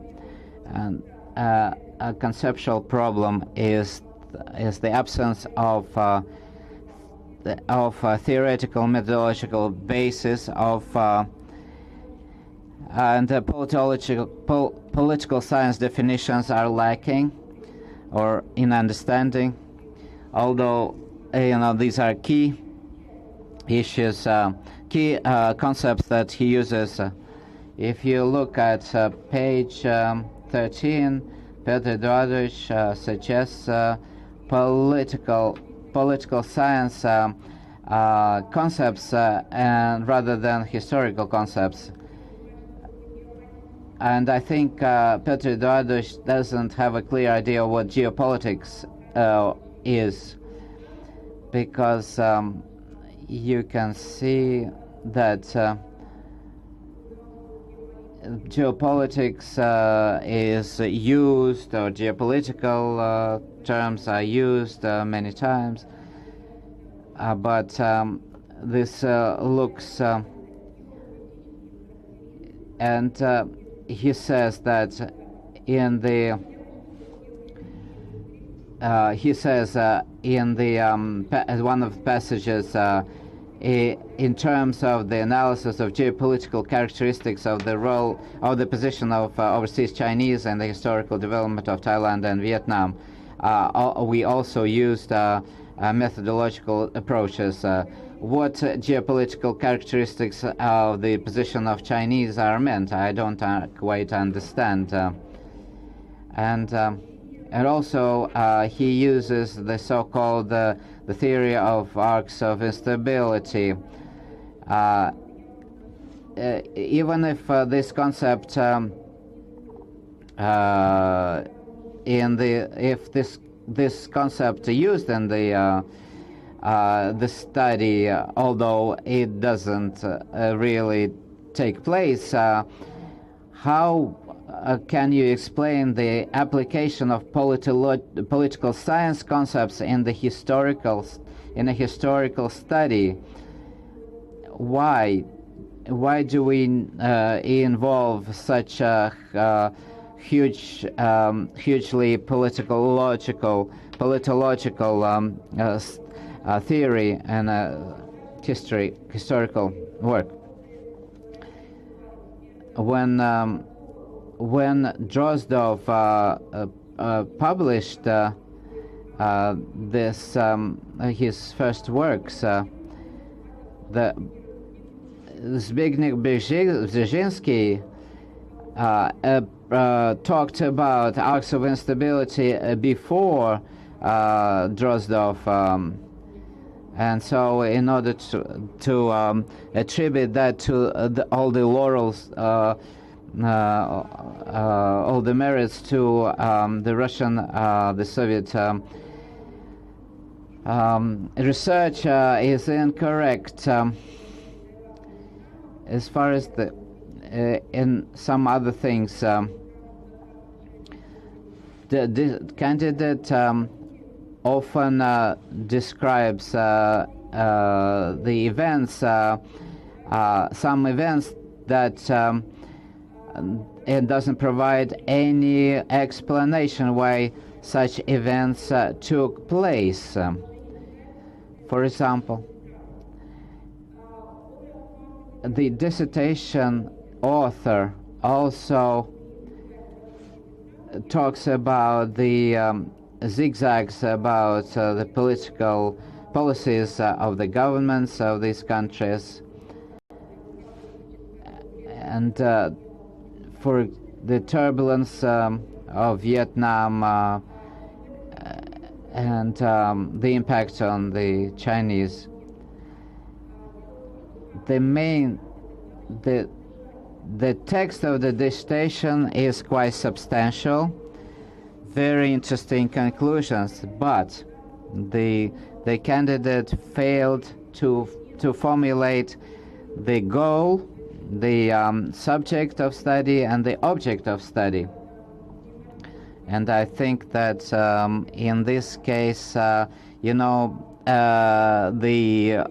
and a conceptual problem is the absence of theoretical methodological basis of and the political science definitions are lacking or in understanding, although these are key issues, key concepts that he uses. If you look at page 13, Petr Eduardovich suggests political science concepts and rather than historical concepts. And I think Petr Eduardovich doesn't have a clear idea of what geopolitics is, because you can see that geopolitics is used, or geopolitical terms are used many times, but this looks and he says that in the one of the passages, in terms of the analysis of geopolitical characteristics of the role of the position of overseas Chinese and the historical development of Thailand and Vietnam, we also used methodological approaches. What geopolitical characteristics of the position of Chinese are meant, I don't quite understand. And also he uses the so-called the theory of arcs of instability. Even if this concept if this concept used in the study, although it doesn't really take place, how can you explain the application of political science concepts in a historical study? Why do we involve such a hugely politological theory and historical work? When Drozdov published his first works, Zbigniew Brzezinski talked about arcs of instability before Drozdov, and so in order to attribute that to all the laurels, all the merits to the Russian, the Soviet research is incorrect. As far as in some other things, the candidate often describes the events, some events that it doesn't provide any explanation why such events took place. For example, the dissertation author also talks about the zigzags about the political policies of the governments of these countries, and for the turbulence of Vietnam and the impact on the Chinese. The text of the dissertation is quite substantial, very interesting conclusions, but the candidate failed to formulate the goal, the subject of study, and the object of study. And I think that in this case, the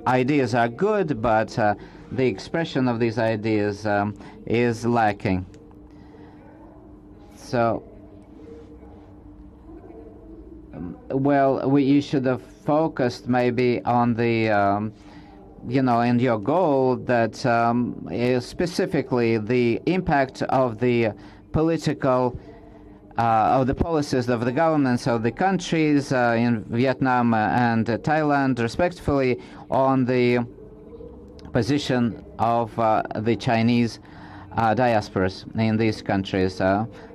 ideas are good, but the expression of these ideas is lacking. So, you should have focused maybe on the in your goal that is specifically the impact of the political of the policies of the governments of the countries in Vietnam and Thailand, respectively, on the position of the Chinese diasporas in these countries.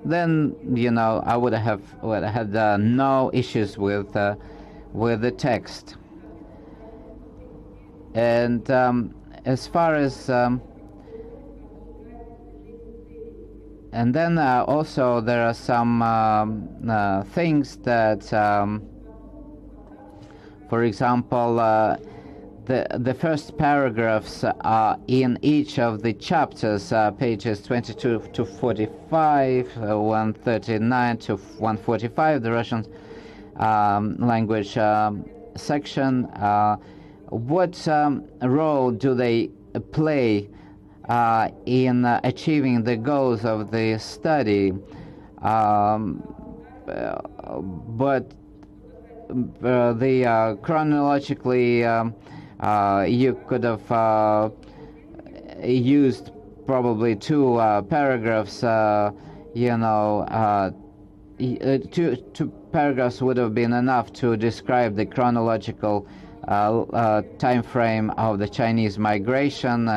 Then I would have had no issues with the text. And as far as and then also there are some things that, for example, the first paragraphs are in each of the chapters, pages 22 to 45, 139 to 145, the Russian language section. What role do they play in achieving the goals of the study, but the chronologically you could have used probably two paragraphs. Two paragraphs would have been enough to describe the chronological time frame of the Chinese migration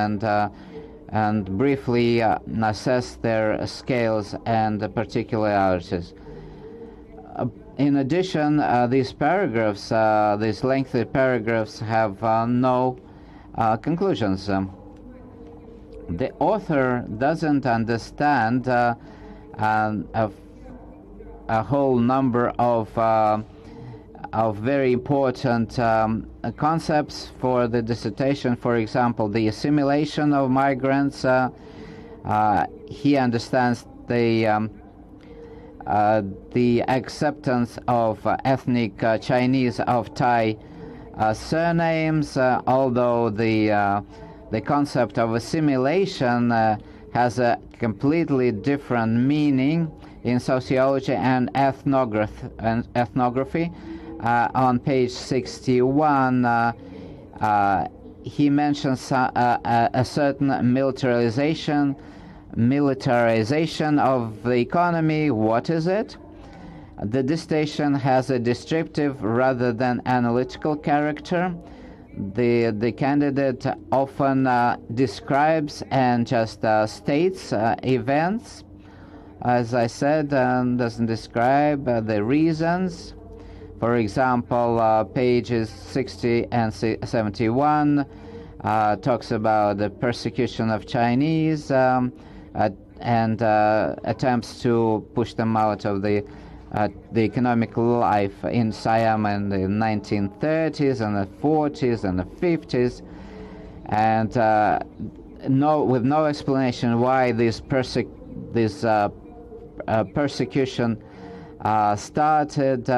and briefly assess their scales and particularities. In addition, these paragraphs, these lengthy paragraphs, have no conclusions. The author doesn't understand a whole number of very important concepts for the dissertation. For example, the assimilation of migrants. He understands the acceptance of ethnic Chinese of Thai surnames, although the concept of assimilation has a completely different meaning in sociology and ethnography. On page 61, he mentions a certain militarization of the economy. What is it? The dissertation has a descriptive rather than analytical character. The candidate often describes and just states events, as I said, doesn't describe the reasons. For example, pages 60 and 71 talks about the persecution of Chinese and attempts to push them out of the economic life in Siam in the 1930s and the 40s and the 50s, and with no explanation why this persecution started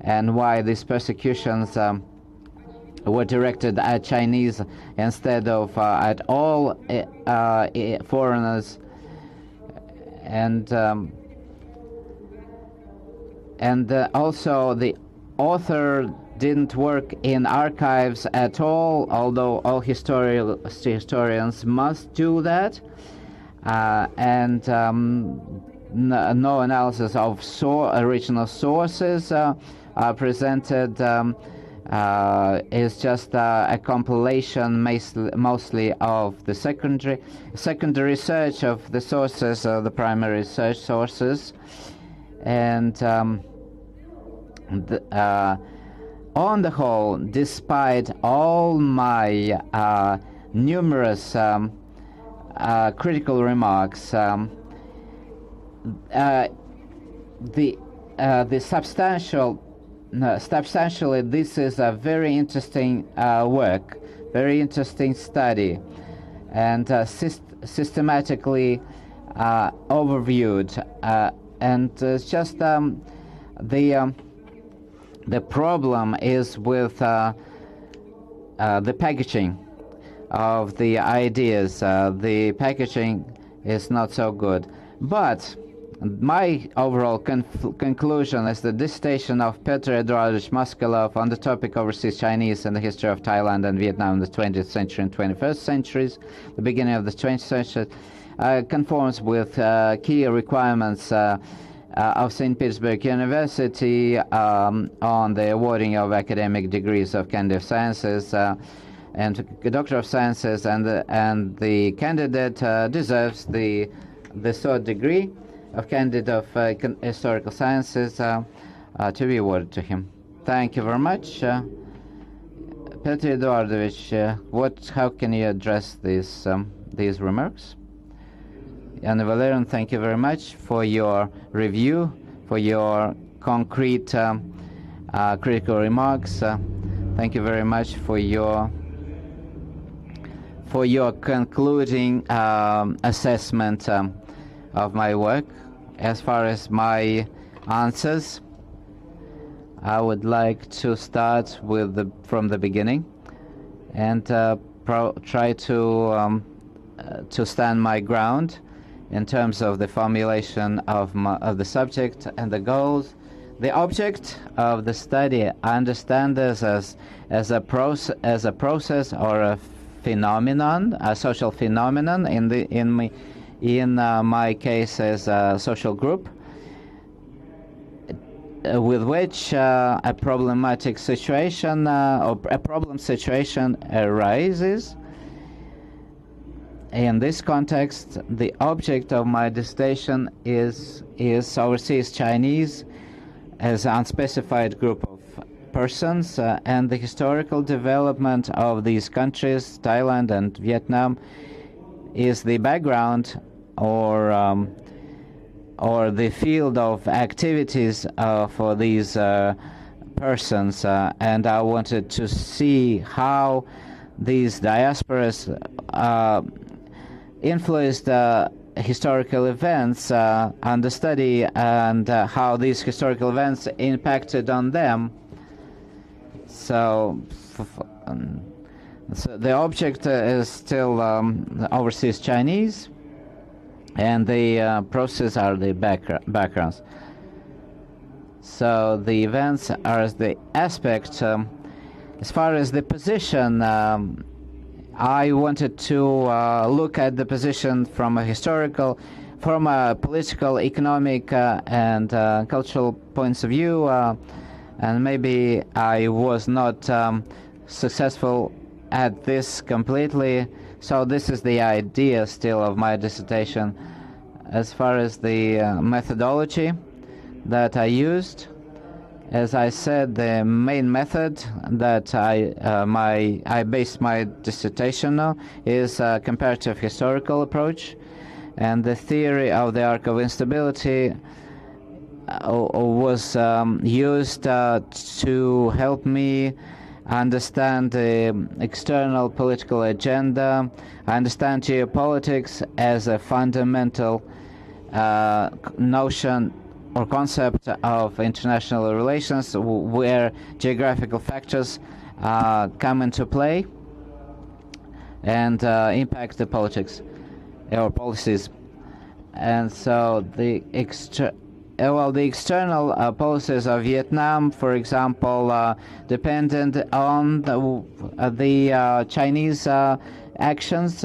and why these persecutions were directed at Chinese instead of at all foreigners, and also the author didn't work in archives at all, although all historians must do that, and no analysis of original sources are presented. Is just a compilation mostly of the secondary research of the sources, the primary research sources, and on the whole, despite all my numerous critical remarks, substantially, this is a very interesting work, very interesting study, and systematically overviewed. And it's just the problem is with the packaging of the ideas. The packaging is not so good, but my overall conclusion is the dissertation of Petr, Eduardovich, Moskalev on the topic overseas Chinese and the history of Thailand and Vietnam in the 20th century and 21st centuries, the beginning of the 20th century, conforms with key requirements of St. Petersburg University on the awarding of academic degrees of Candidate of Sciences and Doctor of Sciences, and the candidate deserves the third degree of Candidate of Historical Sciences to be awarded to him. Thank you very much. Petr Eduardovich, how can you address these remarks? Anna Valerian, thank you very much for your review, for your concrete critical remarks. Thank you very much for your concluding assessment of my work. As far as my answers, I would like to start from the beginning and try to to stand my ground in terms of the formulation of the subject and the goals. The object of the study, I understand this as a process or a phenomenon, a social phenomenon. In my case, as a social group, with which a problematic situation or a problem situation arises. In this context, the object of my dissertation is overseas Chinese as an unspecified group of persons and the historical development of these countries, Thailand and Vietnam, is the background or the field of activities for these persons, and I wanted to see how these diasporas influenced historical events and the study, and how these historical events impacted on them. So the object is still overseas Chinese, and the process are the backgrounds. So the events are the aspect. As far as the position, I wanted to look at the position from a historical, from a political, economic, and cultural points of view, and maybe I was not successful at this completely. So this is the idea still of my dissertation. As far as the methodology that I used, as I said, the main method that I based my dissertation on is a comparative historical approach, and the theory of the arc of instability was used to help me understand the external political agenda. I understand geopolitics as a fundamental notion or concept of international relations, where geographical factors come into play and impact the politics or policies. And so the external policies of Vietnam, for example, depended on the Chinese actions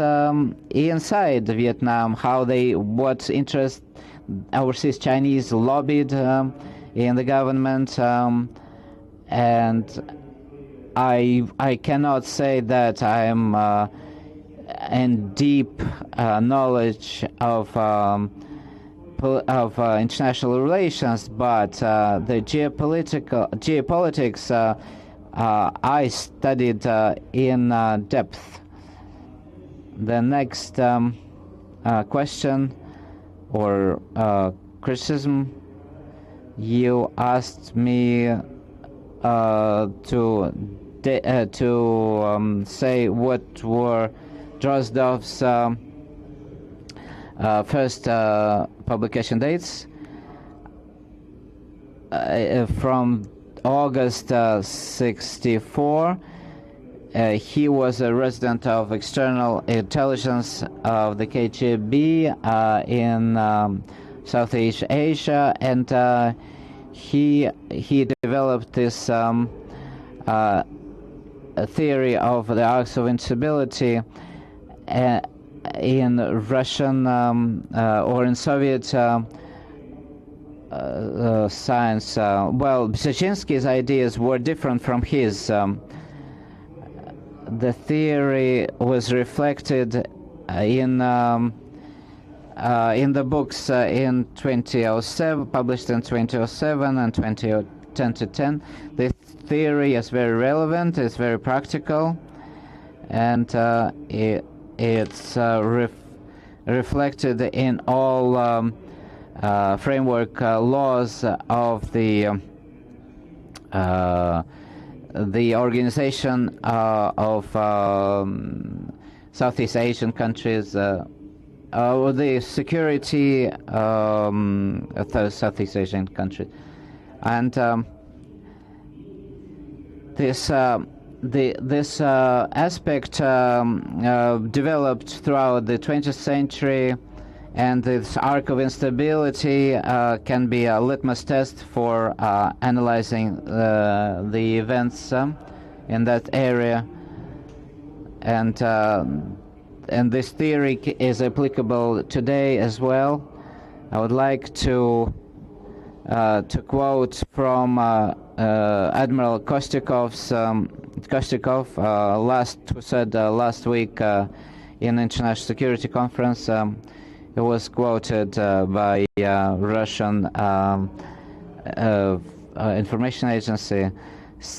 inside Vietnam, what interest overseas Chinese lobbied in the government, and I cannot say that I am in deep knowledge of international relations, but the geopolitics I studied in depth. The next question or criticism, you asked me to say what were Drozdov's first publication dates. From August 64, he was a resident of external intelligence of the KGB in Southeast Asia, and he developed this theory of the arcs of instability in Russian or in Soviet science. Well, Brzezinski's ideas were different from his. The theory was reflected in the books in 2007, published in 2007 and 2010. The theory is very relevant, it's very practical, and it's reflected in all framework laws of the organization of Southeast Asian countries, the security of those Southeast Asian countries. And this this aspect developed throughout the 20th century, and this arc of instability can be a litmus test for analyzing the events in that area. And this theory is applicable today as well. I would like to quote from Admiral Kostikov, who said last week in International Security Conference. It was quoted by Russian information agency.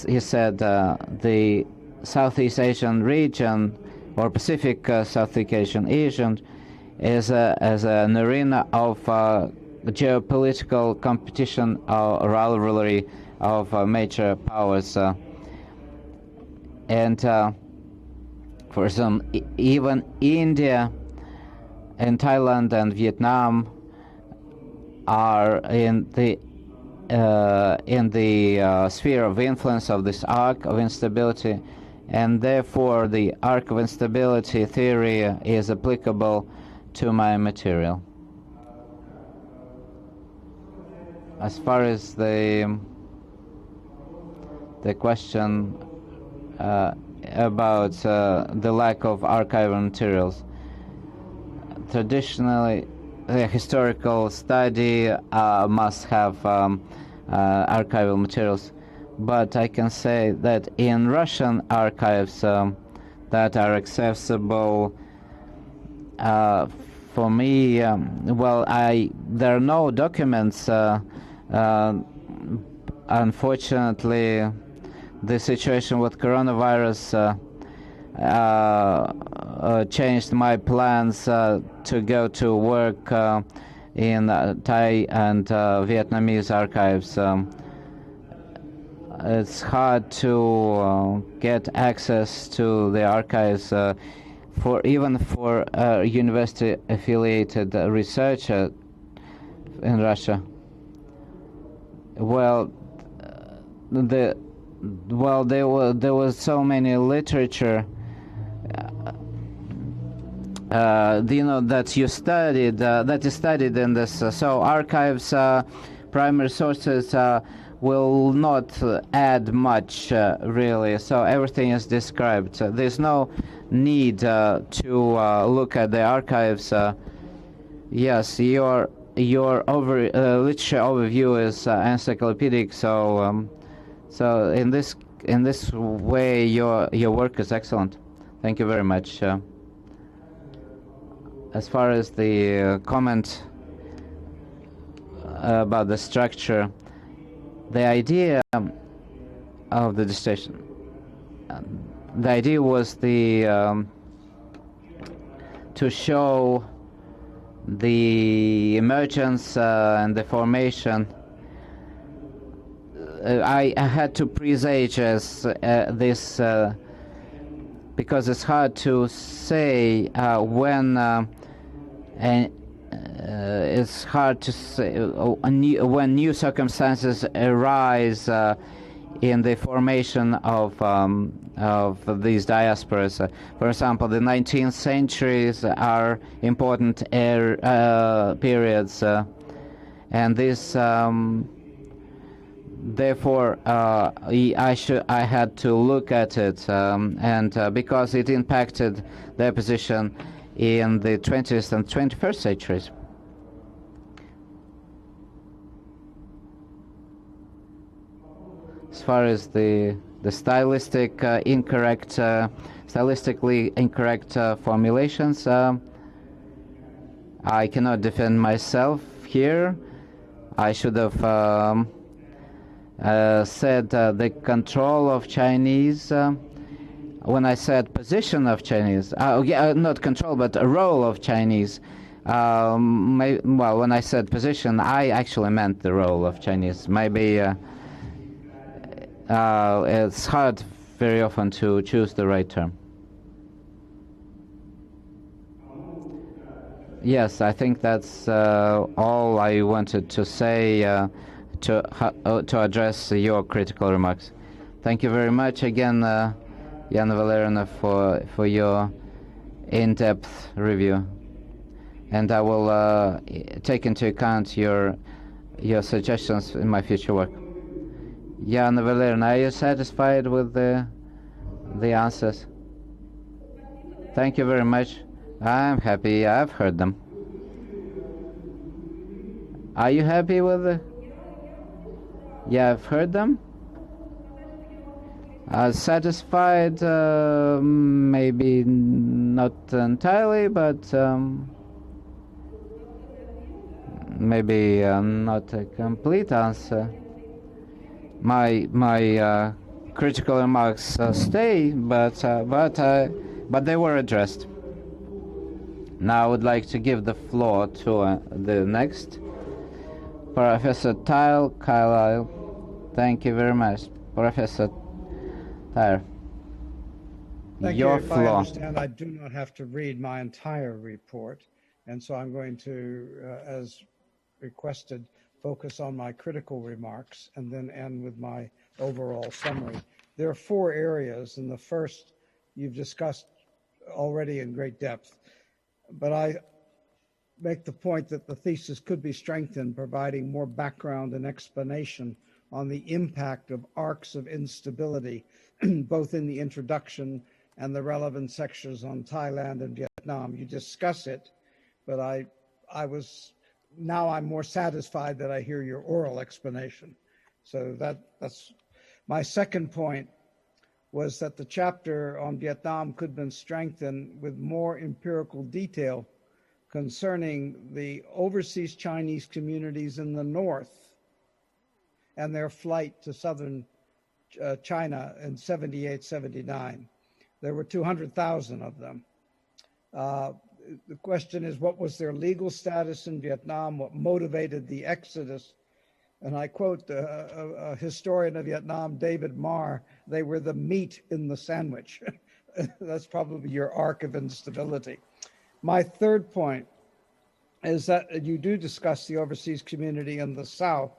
He said the Southeast Asian region, or Pacific Southeast Asian region, is as an arena of geopolitical competition or rivalry of major powers, and for some, even India and Thailand and Vietnam are in the sphere of influence of this arc of instability, and therefore the arc of instability theory is applicable to my material. As far as the question about the lack of archival materials, traditionally the historical study must have archival materials, but I can say that in Russian archives that are accessible for me, there are no documents. Unfortunately, the situation with coronavirus changed my plans to go to work in Thai and Vietnamese archives. It's hard to get access to the archives even for university-affiliated research in Russia. There was so many literature that you studied, that is studied in this. So archives, primary sources will not add much, really. So everything is described. There's no need to look at the archives. Yes, your literature overview is encyclopedic. So in this way, your work is excellent. Thank you very much. As far as the comment about the structure, the idea of the dissertation, the idea was to show the emergence and the formation. I had to presage this because it's hard to say when, and it's hard to say when new circumstances arise in the formation of these diasporas. For example, the 19th centuries are important periods, and this therefore I had to look at it, and because it impacted their position in the 20th and 21st centuries. As far as the stylistically incorrect formulations, I cannot defend myself here. I should have said the control of Chinese. When I said position of Chinese, not control, but a role of Chinese. When I said position, I actually meant the role of Chinese. Maybe it's hard very often to choose the right term. Yes, I think that's all I wanted to say to address your critical remarks. Thank you very much again. Yana Valerina, for your in-depth review. And I will take into account your suggestions in my future work. Yana Valerina, are you satisfied with the answers? Thank you very much. I'm happy. I've heard them. Are you happy with the... Yeah, I've heard them. Satisfied, maybe not entirely, but maybe not a complete answer. My critical remarks stay, but they were addressed. Now I would like to give the floor to the next, Professor Carlyle. Thank you very much, Professor Tyre. Thank Your you. If floor. I understand, I do not have to read my entire report, and so I'm going to, as requested, focus on my critical remarks and then end with my overall summary. There are 4 areas, and the first you've discussed already in great depth, but I make the point that the thesis could be strengthened, providing more background and explanation on the impact of arcs of instability, both in the introduction and the relevant sections on Thailand and Vietnam. You discuss it, but now I'm more satisfied that I hear your oral explanation. So that's my second point, was that the chapter on Vietnam could have been strengthened with more empirical detail concerning the overseas Chinese communities in the north and their flight to southern China in 78, 79. There were 200,000 of them. The question is, what was their legal status in Vietnam? What motivated the exodus? And I quote a historian of Vietnam, David Marr, they were the meat in the sandwich. That's probably your arc of instability. My third point is that you do discuss the overseas community in the South,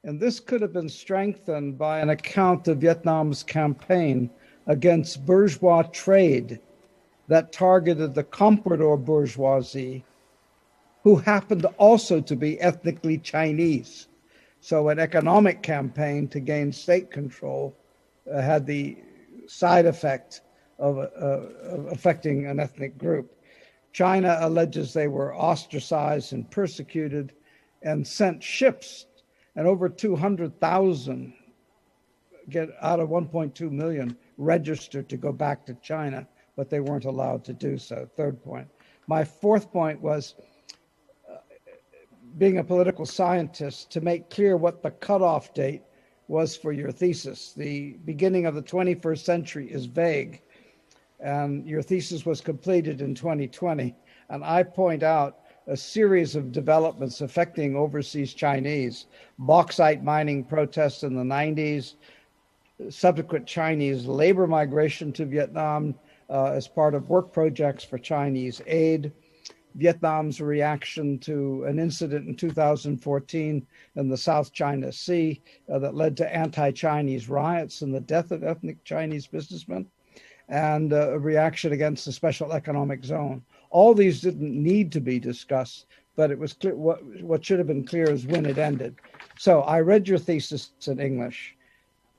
and this could have been strengthened by an account of Vietnam's campaign against bourgeois trade that targeted the comprador bourgeoisie, who happened also to be ethnically Chinese. So an economic campaign to gain state control had the side effect of affecting an ethnic group. China alleges they were ostracized and persecuted and sent ships, and over 200,000 get out of 1.2 million registered to go back to China, but they weren't allowed to do so. Third point. My fourth point was, being a political scientist, to make clear what the cutoff date was for your thesis. The beginning of the 21st century is vague, and your thesis was completed in 2020. And I point out a series of developments affecting overseas Chinese, bauxite mining protests in the 90s, subsequent Chinese labor migration to Vietnam as part of work projects for Chinese aid, Vietnam's reaction to an incident in 2014 in the South China Sea that led to anti-Chinese riots and the death of ethnic Chinese businessmen, and a reaction against the special economic zone. All these didn't need to be discussed, but it was clear. What should have been clear is when it ended. So I read your thesis in English.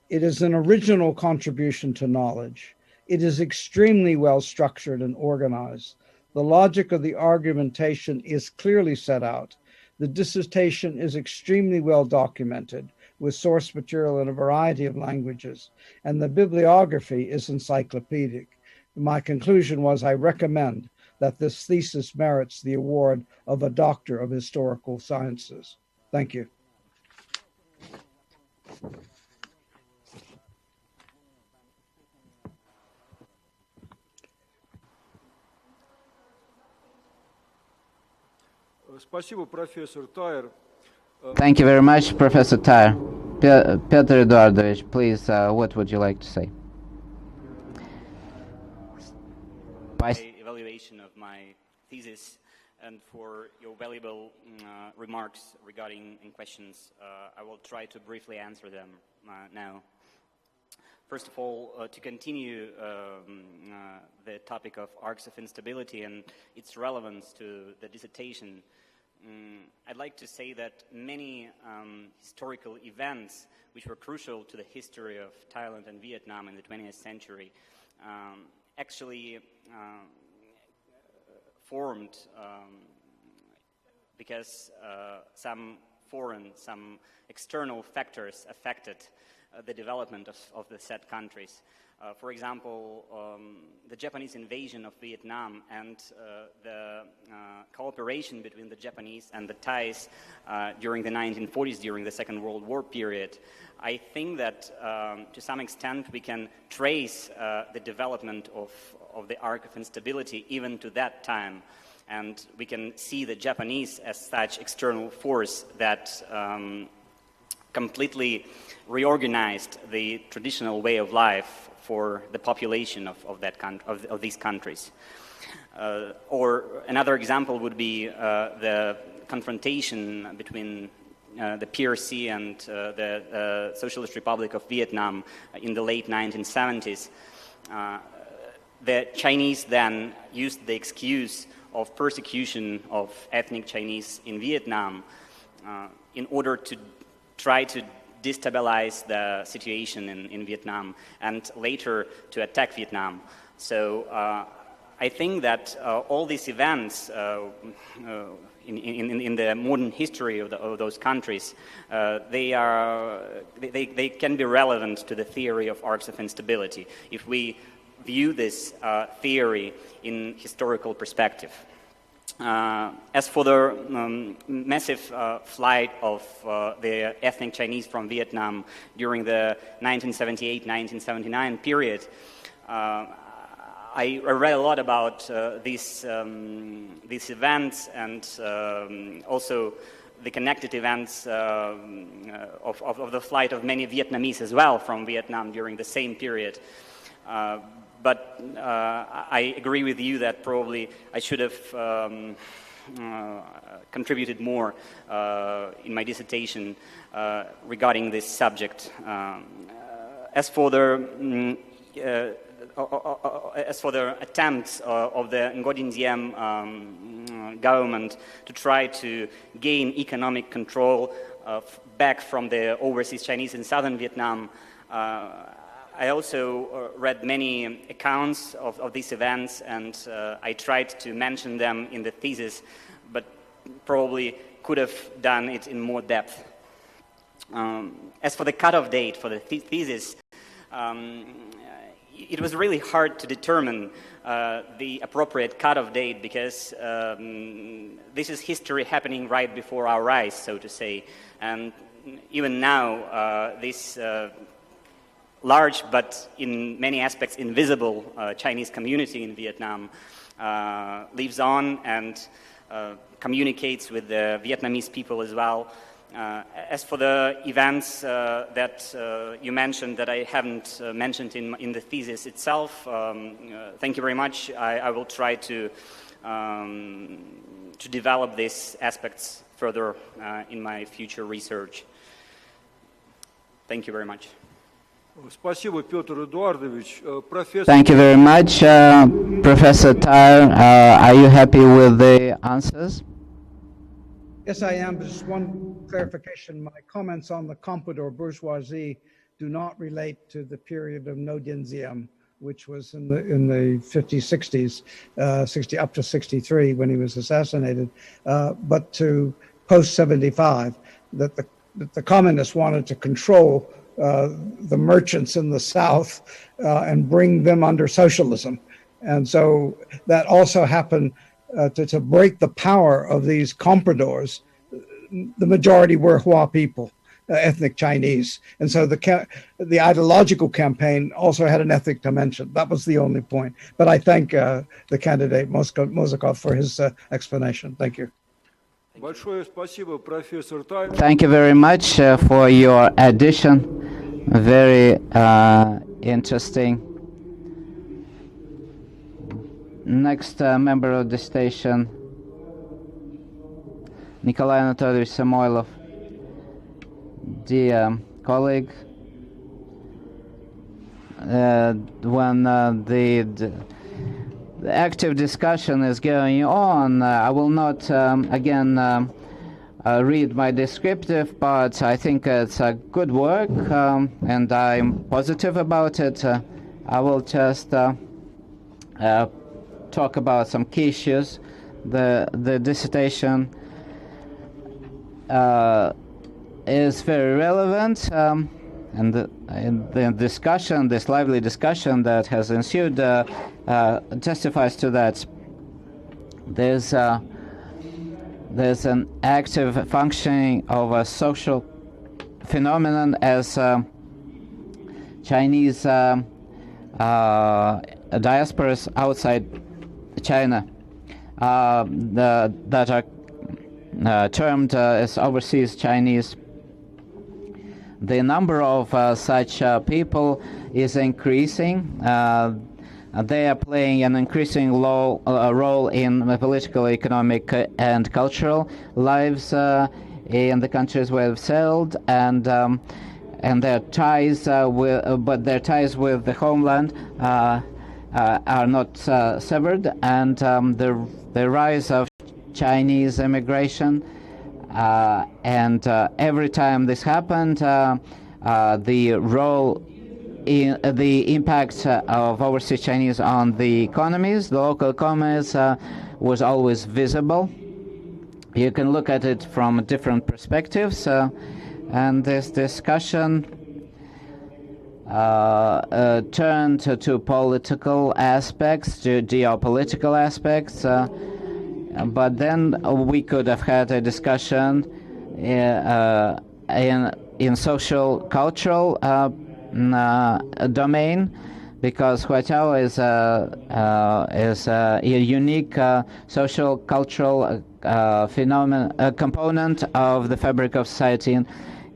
It is an original contribution to knowledge. It is extremely well structured and organized. The logic of the argumentation is clearly set out. The dissertation is extremely well documented with source material in a variety of languages, and the bibliography is encyclopedic. My conclusion was, I recommend that this thesis merits the award of a Doctor of Historical Sciences. Thank you. Thank you very much, Professor Tyre. Petr Eduardovich, please, what would you like to say? Evaluation of my thesis and for your valuable remarks regarding questions. I will try to briefly answer them now. First of all, to continue the topic of arcs of instability and its relevance to the dissertation, I'd like to say that many historical events which were crucial to the history of Thailand and Vietnam in the 20th century actually formed because some external factors affected the development of the said countries. For example, the Japanese invasion of Vietnam and the cooperation between the Japanese and the Thais during the 1940s, during the Second World War period. I think that to some extent we can trace the development of the arc of instability even to that time. And we can see the Japanese as such external force that completely reorganized the traditional way of life for the population of these countries. Or another example would be the confrontation between the PRC and the Socialist Republic of Vietnam in the late 1970s. The Chinese then used the excuse of persecution of ethnic Chinese in Vietnam in order to try to destabilize the situation in Vietnam and later to attack Vietnam. So I think that all these events in the modern history of those countries, they can be relevant to the theory of arcs of instability if we view this theory in historical perspective. As for the massive flight of the ethnic Chinese from Vietnam during the 1978-1979 period, I read a lot about these events and also the connected events of the flight of many Vietnamese as well from Vietnam during the same period. But I agree with you that probably I should have contributed more in my dissertation regarding this subject. As for the attempts of the Ngo Dinh government to try to gain economic control back from the overseas Chinese in southern Vietnam, I also read many accounts of these events, and I tried to mention them in the thesis, but probably could have done it in more depth. As for the cutoff date for the thesis, it was really hard to determine the appropriate cutoff date because this is history happening right before our eyes, so to say. And even now, this large but in many aspects invisible Chinese community in Vietnam lives on and communicates with the Vietnamese people as well. As for the events that you mentioned that I haven't mentioned in the thesis itself, thank you very much. I will try to develop these aspects further in my future research. Thank you very much. Спасибо, Petr Eduardovich. Professor. Thank you very much, Professor Tyre. Are you happy with the answers? Yes, I am. Just one clarification. My comments on the Comprador bourgeoisie do not relate to the period of Ngo Dinh Diem, which was in the 50s, 60s, 60 up to 63 when he was assassinated, but to post 75, that the communists wanted to control the merchants in the South and bring them under socialism. And so that also happened to break the power of these compradors. The majority were Hua people, ethnic Chinese. And so the ideological campaign also had an ethnic dimension. That was the only point. But I thank the candidate Moskalev for his explanation. Thank you. Большое спасибо, профессор Tyre. Thank you very much for your addition. Very interesting. Next member of the station, Nikolai Anatolievich Samoilov. Dear colleague, the active discussion is going on, I will not again read my descriptive, but I think it's a good work, and I'm positive about it. I will just talk about some key issues. The dissertation is very relevant, and the discussion, this lively discussion that has ensued, testifies to that. There's an active functioning of a social phenomenon as Chinese diasporas outside China that are termed as overseas Chinese. The number of such people is increasing. They are playing an increasing role in the political, economic, and cultural lives in the countries where they've settled, and their ties with the homeland are not severed, and the rise of Chinese immigration, and every time this happened, the role in the impact of overseas Chinese on the economies, the local economies, was always visible. You can look at it from different perspectives, and this discussion turned to political aspects, to geopolitical aspects, but then we could have had a discussion in social, cultural domain, because Huatao is a unique social, cultural component of the fabric of society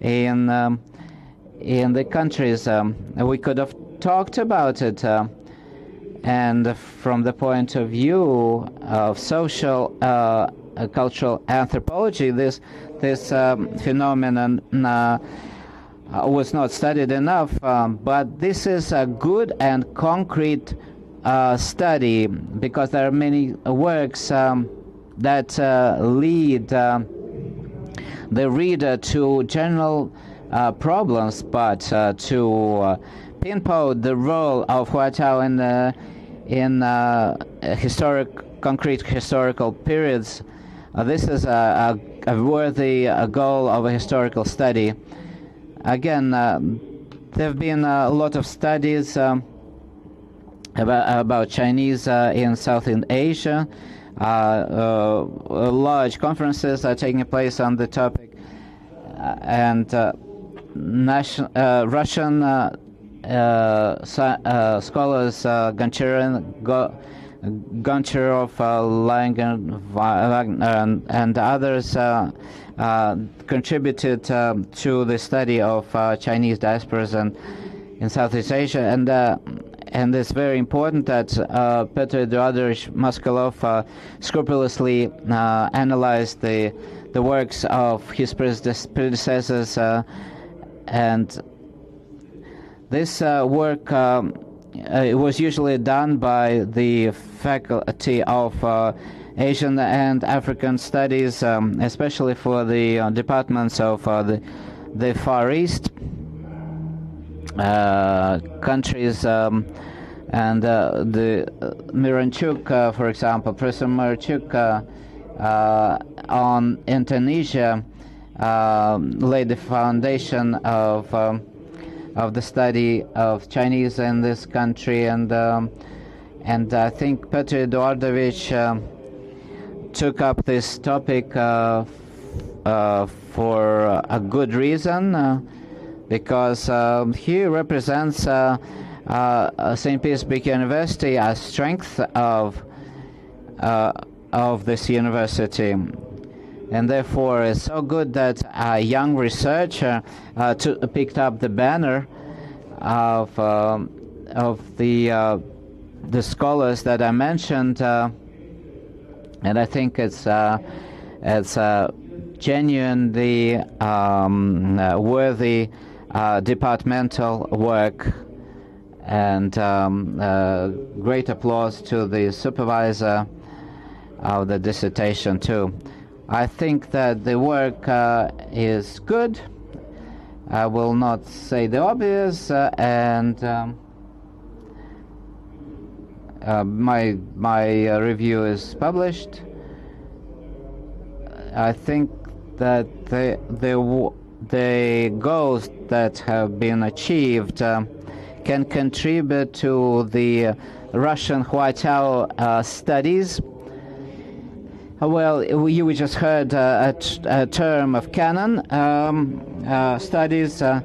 in the countries. We could have talked about it, and from the point of view of social, cultural anthropology, this phenomenon was not studied enough, but this is a good and concrete study, because there are many works that lead the reader to general problems, but to pinpoint the role of Huatao in concrete historical periods. This is a worthy goal of a historical study. Again, there have been a lot of studies about Chinese in Southeast Asia. Large conferences are taking place on the topic, and Russian scholars Goncharov, and others contributed to the study of Chinese diasporas in Southeast Asia, and it's very important that Petr, Eduardovich, Moskalev scrupulously analyzed the works of his predecessors, and this work it was usually done by the faculty of Asian and African Studies, especially for the departments of the Far East countries, and the Miranchuk, for example, Professor Miranchuk on Indonesia laid the foundation of the study of Chinese in this country, and I think Petr Eduardovich took up this topic for a good reason, because he represents St. Petersburg University as strength of this university. And therefore, it's so good that a young researcher picked up the banner of the scholars that I mentioned, and I think it's genuinely worthy departmental work. and great applause to the supervisor of the dissertation too. I think that the work is good. I will not say the obvious, and my review is published. I think that the goals that have been achieved can contribute to the Russian Huaitao studies. Well, you just heard a term of canon studies, and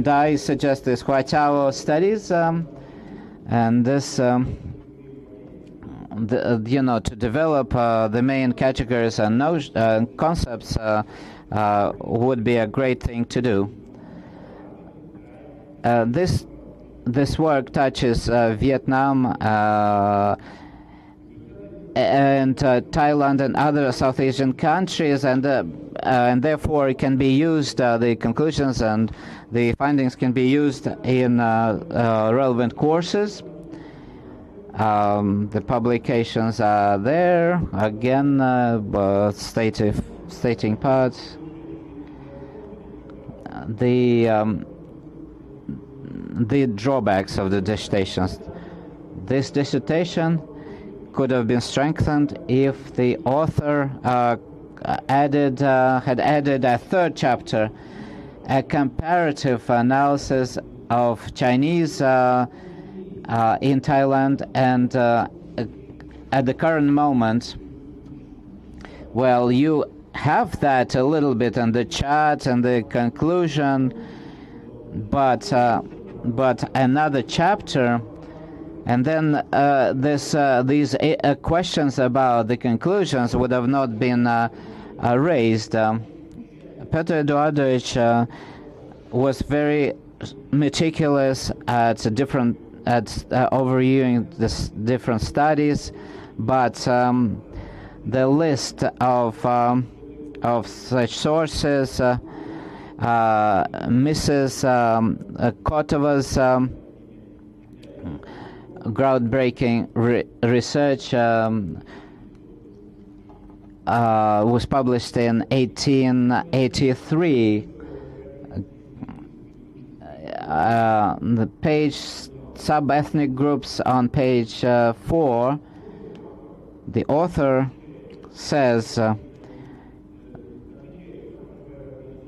I suggest this Huaitao studies, and this, to develop the main categories and concepts would be a great thing to do. This work touches Vietnam and Thailand and other South Asian countries, and therefore it can be used, the conclusions and the findings can be used in relevant courses. The publications are there, again, stating parts. The drawbacks of the dissertations. This dissertation could have been strengthened if the author had added a third chapter, a comparative analysis of Chinese in Thailand, and at the current moment, well, you have that a little bit in the chart and the conclusion, but another chapter. And then these questions about the conclusions would have not been raised. Petr Eduardovich was very meticulous at overviewing the different studies, but the list of such sources, Mrs. Kotova's groundbreaking research was published in 1883. The page sub-ethnic groups on page 4, the author says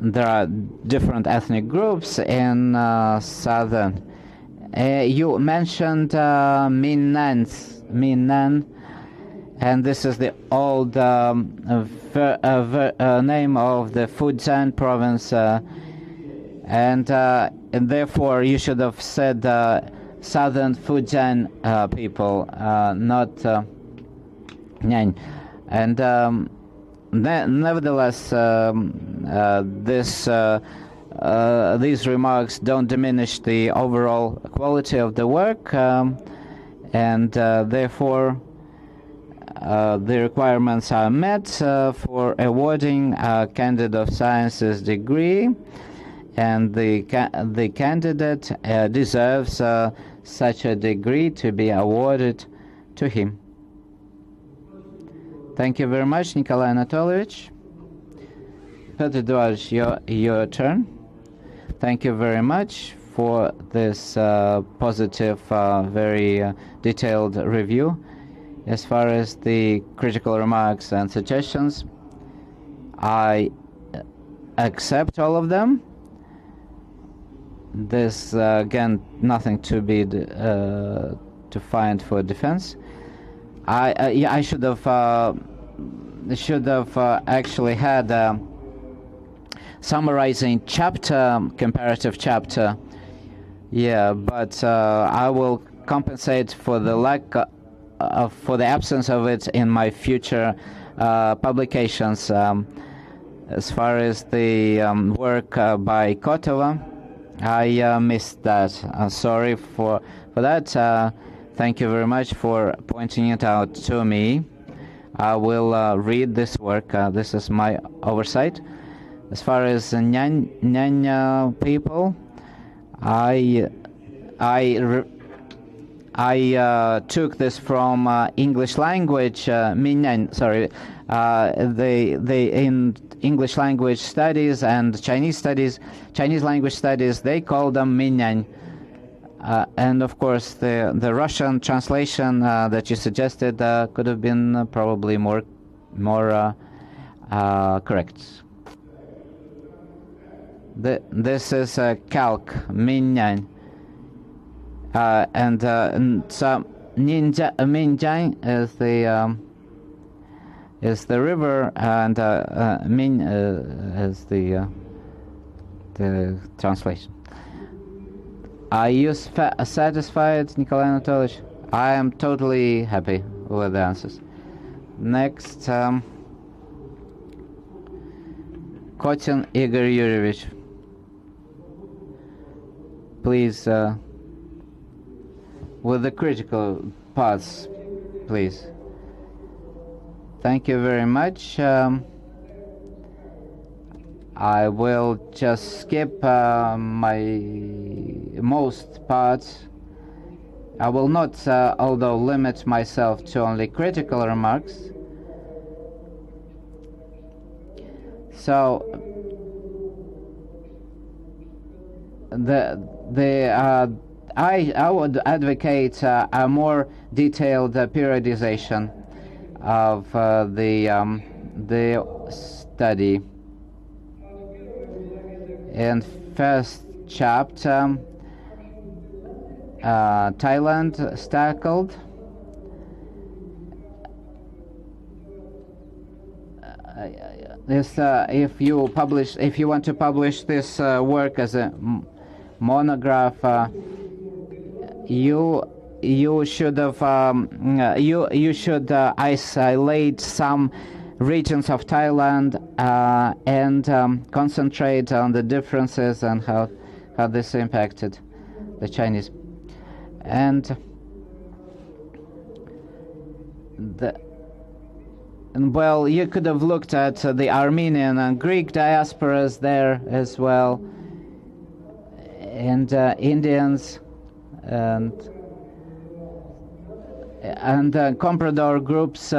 there are different ethnic groups in southern. You mentioned Minnan, and this is the old name of the Fujian province, and therefore you should have said southern Fujian people, not Nyan. And nevertheless, these remarks don't diminish the overall quality of the work, and therefore the requirements are met for awarding a Candidate of Sciences degree, and the candidate deserves such a degree to be awarded to him. Thank you very much, Nikolai Anatolyevich. Petr Eduardovich, your turn. Thank you very much for this positive, very detailed review. As far as the critical remarks and suggestions, I accept all of them. There's again nothing to be to find for defense. I should have actually had summarizing chapter, comparative chapter. Yeah, but I will compensate for the lack for the absence of it in my future publications. As far as the work by Kotova, I missed that. Sorry for that. Thank you very much for pointing it out to me. I will read this work. This is my oversight. As far as Nyanya people, I took this from English language minyan. Sorry, they in English language studies and Chinese language studies, they call them minyan. And of course, the Russian translation that you suggested could have been probably more correct. This is a calc minyan, and so Minjang is the river, and Min is the translation. Are you satisfied, Nikolai Anatolyevich? I am totally happy with the answers. Next, Kotin Igor Yurievich. Please, with the critical parts, please. Thank you very much. I will just skip my most parts. I will not, although, limit myself to only critical remarks. So, I would advocate a more detailed periodization of the study. In first chapter, Thailand is tackled. If you want to publish this work as a monograph, you should have you should isolate some regions of Thailand and concentrate on the differences and how this impacted the Chinese. And well, you could have looked at the Armenian and Greek diasporas there as well, and Indians and comprador groups.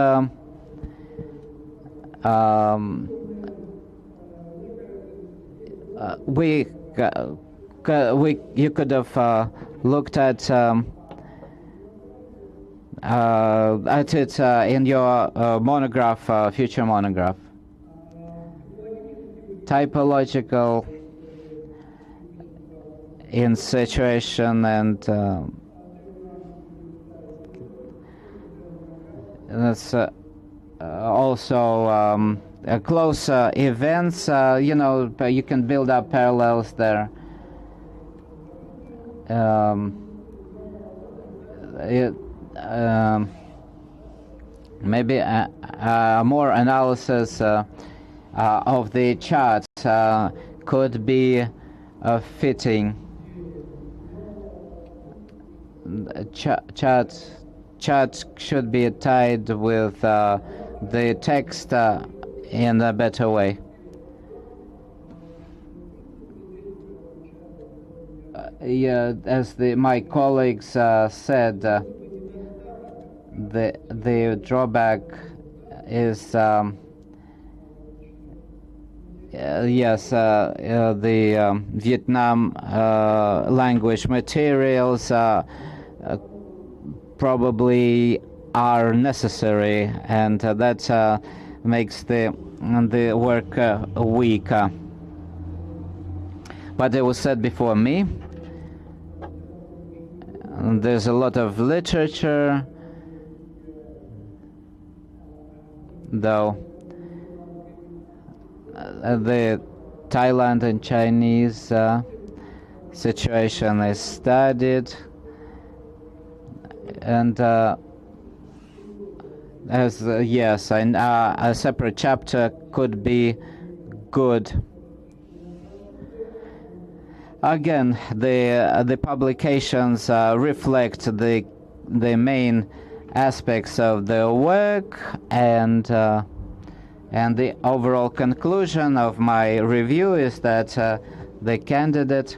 You could have looked at it in your monograph, future monograph. Typological in situation and that's also close events. You can build up parallels there. Maybe more analysis of the charts could be fitting. Charts should be tied with the text in a better way. Yeah, as my colleagues said, the drawback is yes, the Vietnam language materials probably are necessary, and that makes the work weaker. But it was said before me, there's a lot of literature, though the Thailand and Chinese situation is studied, and yes, and a separate chapter could be good. Again, the publications reflect the main aspects of the work, and the overall conclusion of my review is that the candidate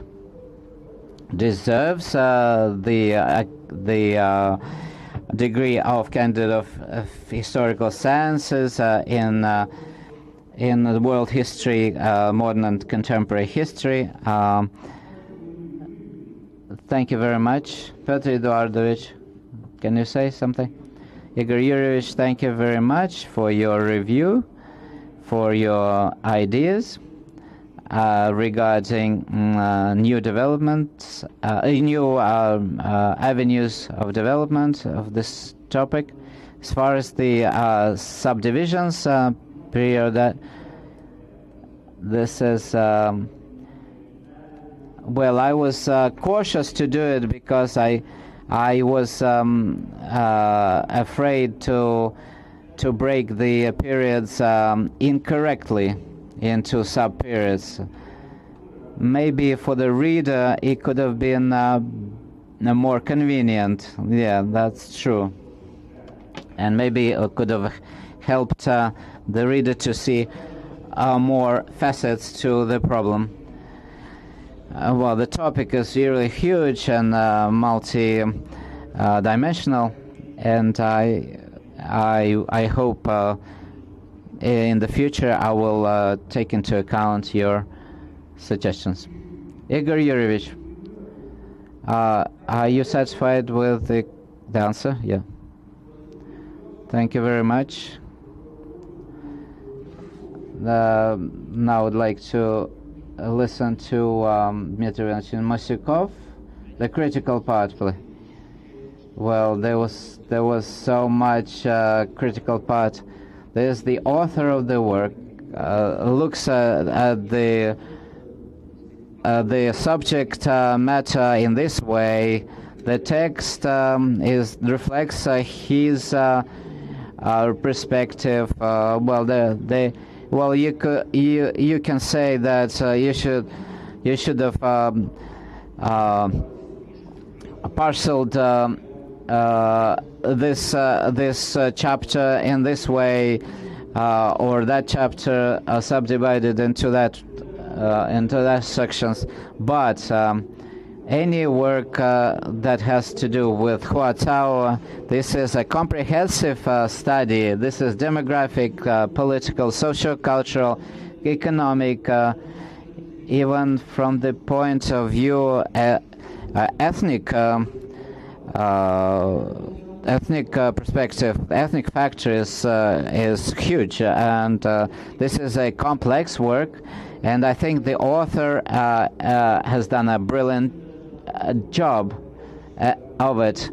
deserves the degree of candidate of historical sciences in the world history, modern and contemporary history. Thank you very much. Petr Eduardovich, can you say something? Igor Yurievich, thank you very much for your review, for your ideas regarding new developments, new avenues of development of this topic. As far as the subdivisions, period, this is well, I was cautious to do it because I was afraid to break the periods incorrectly into sub-periods. Maybe for the reader it could have been more convenient. Yeah, that's true. And maybe it could have helped the reader to see more facets to the problem. Well, the topic is really huge and multi-dimensional, and I hope in the future I will take into account your suggestions. Igor Yurievich, are you satisfied with the answer? Yeah. Thank you very much. Now I would like to listen to Dmitry Ivanovich Moskalev, the critical part, please. Well, there was so much critical part. There's the author of the work looks at the subject matter in this way. The text reflects his perspective. Well, you can say that you should have parceled this chapter in this way, or that chapter subdivided into that sections. But any work that has to do with Huatao, this is a comprehensive study. This is demographic, political, social-cultural, economic, even from the point of view ethnic perspective. Ethnic factor is huge, and this is a complex work, and I think the author has done a brilliant job of it.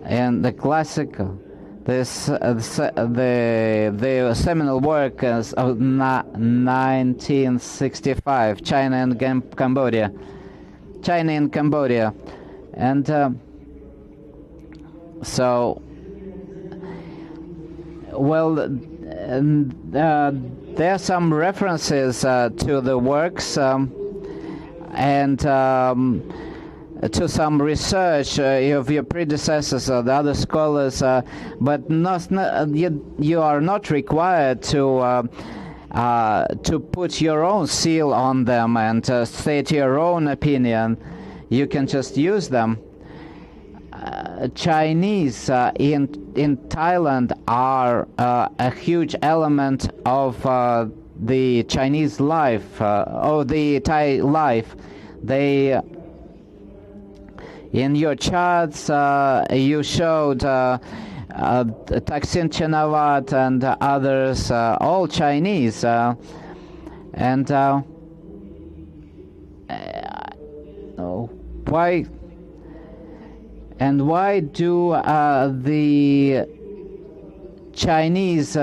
And the classical, the seminal work is of 1965, China and Cambodia, and so well, there are some references to the works and to some research of your predecessors or the other scholars, but you are not required to put your own seal on them and state your own opinion. You can just use them. Chinese in Thailand are a huge element of the Chinese life, or the Thai life. They, in your charts, you showed Thaksin Chenawat and others, all Chinese, and why do the Chinese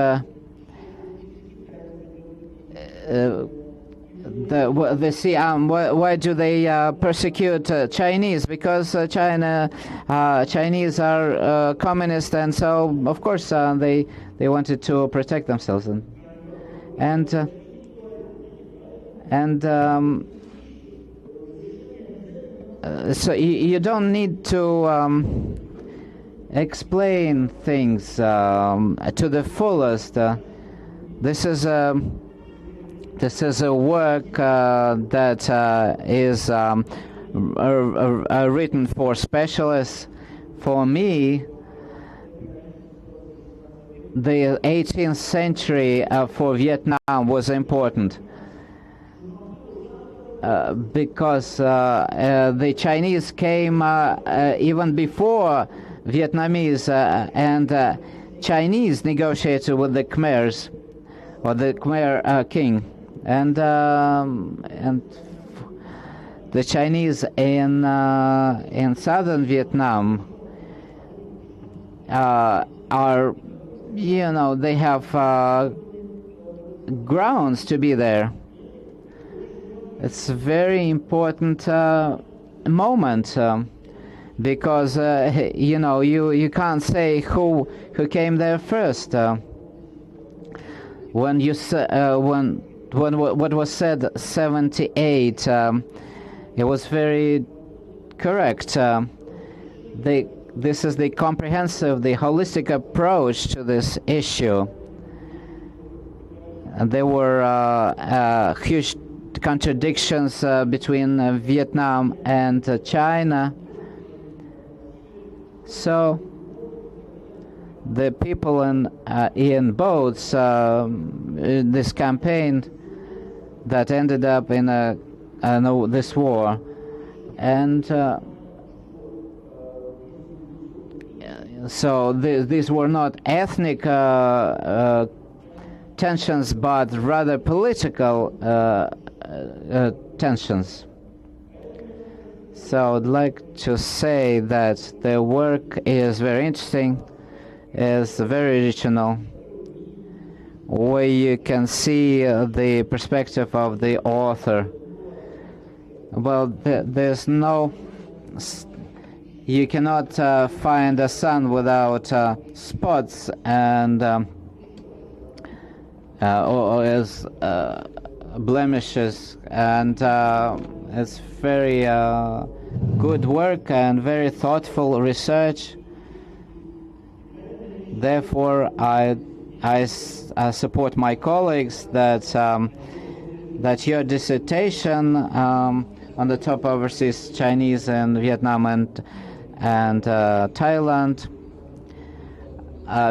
why do they persecute Chinese? Because Chinese are communist, and so of course they wanted to protect themselves, so you don't need to explain things to the fullest. This is a work that is written for specialists. For me, the 18th century for Vietnam was important because the Chinese came even before Vietnamese, and Chinese negotiated with the Khmers, or the Khmer king, and the Chinese in southern Vietnam are, you know, they have grounds to be there. It's a very important moment because you know, you can't say who came there first. When you when what was said 78, it was very correct. This is the comprehensive, the holistic approach to this issue. And there were huge contradictions between Vietnam and China. So the people in both this campaign that ended up in this war, and so these were not ethnic tensions, but rather political tensions. So I'd like to say that the work is very interesting, is very original, where you can see the perspective of the author. Well, there's no, you cannot find a sun without spots and or as blemishes, and it's very good work and very thoughtful research. Therefore, I support my colleagues that that your dissertation on the top overseas Chinese and Vietnam and Thailand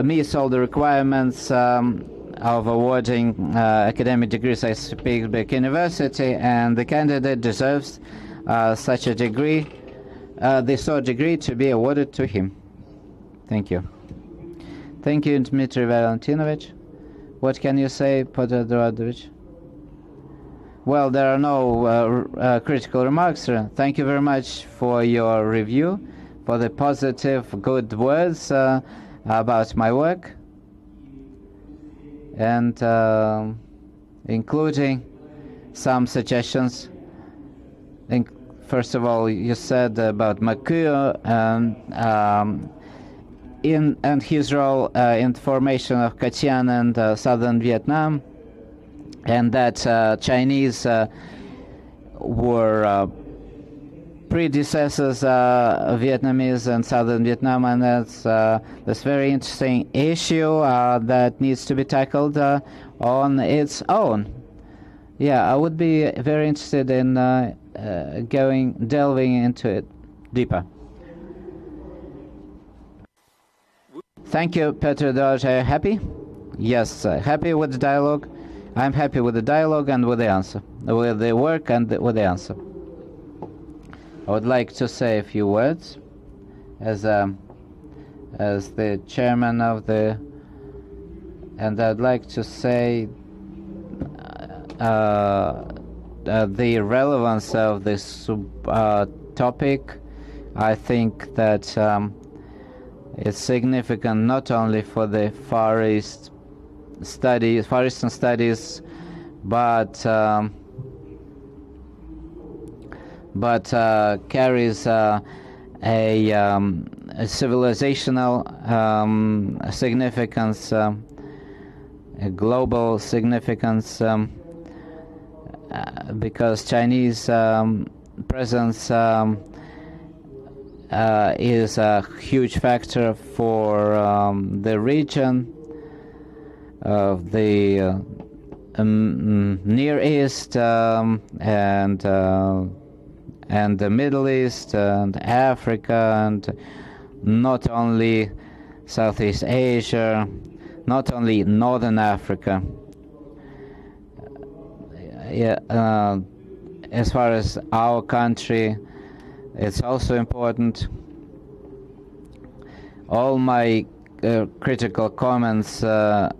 meets all the requirements of awarding academic degrees at Pittsburgh University, and the candidate deserves such a degree, this sort of degree, to be awarded to him. Thank you. Thank you, Dmitry Valentinovich. What can you say, Petr Eduardovich? Well, there are no critical remarks. Thank you very much for your review, for the positive, good words about my work, and including some suggestions. First of all, you said about Mercure and his role in the formation of Kachin and southern Vietnam, and that Chinese were predecessors of Vietnamese and southern Vietnam, and that's this very interesting issue that needs to be tackled on its own. Yeah, I would be very interested in delving into it deeper. Thank you, Petr Eduardovich. Are you happy? Yes, happy with the dialogue. I'm happy with the dialogue and with the answer, with the work and with the answer. I would like to say a few words as the chairman of the, and I'd like to say the relevance of this topic. I think that it's significant not only for the Far Eastern studies, but carries a civilizational significance, a global significance, because Chinese presence is a huge factor for the region of the Near East and and the Middle East and Africa, and not only Southeast Asia, not only Northern Africa. As far as our country, it's also important. All my critical comments are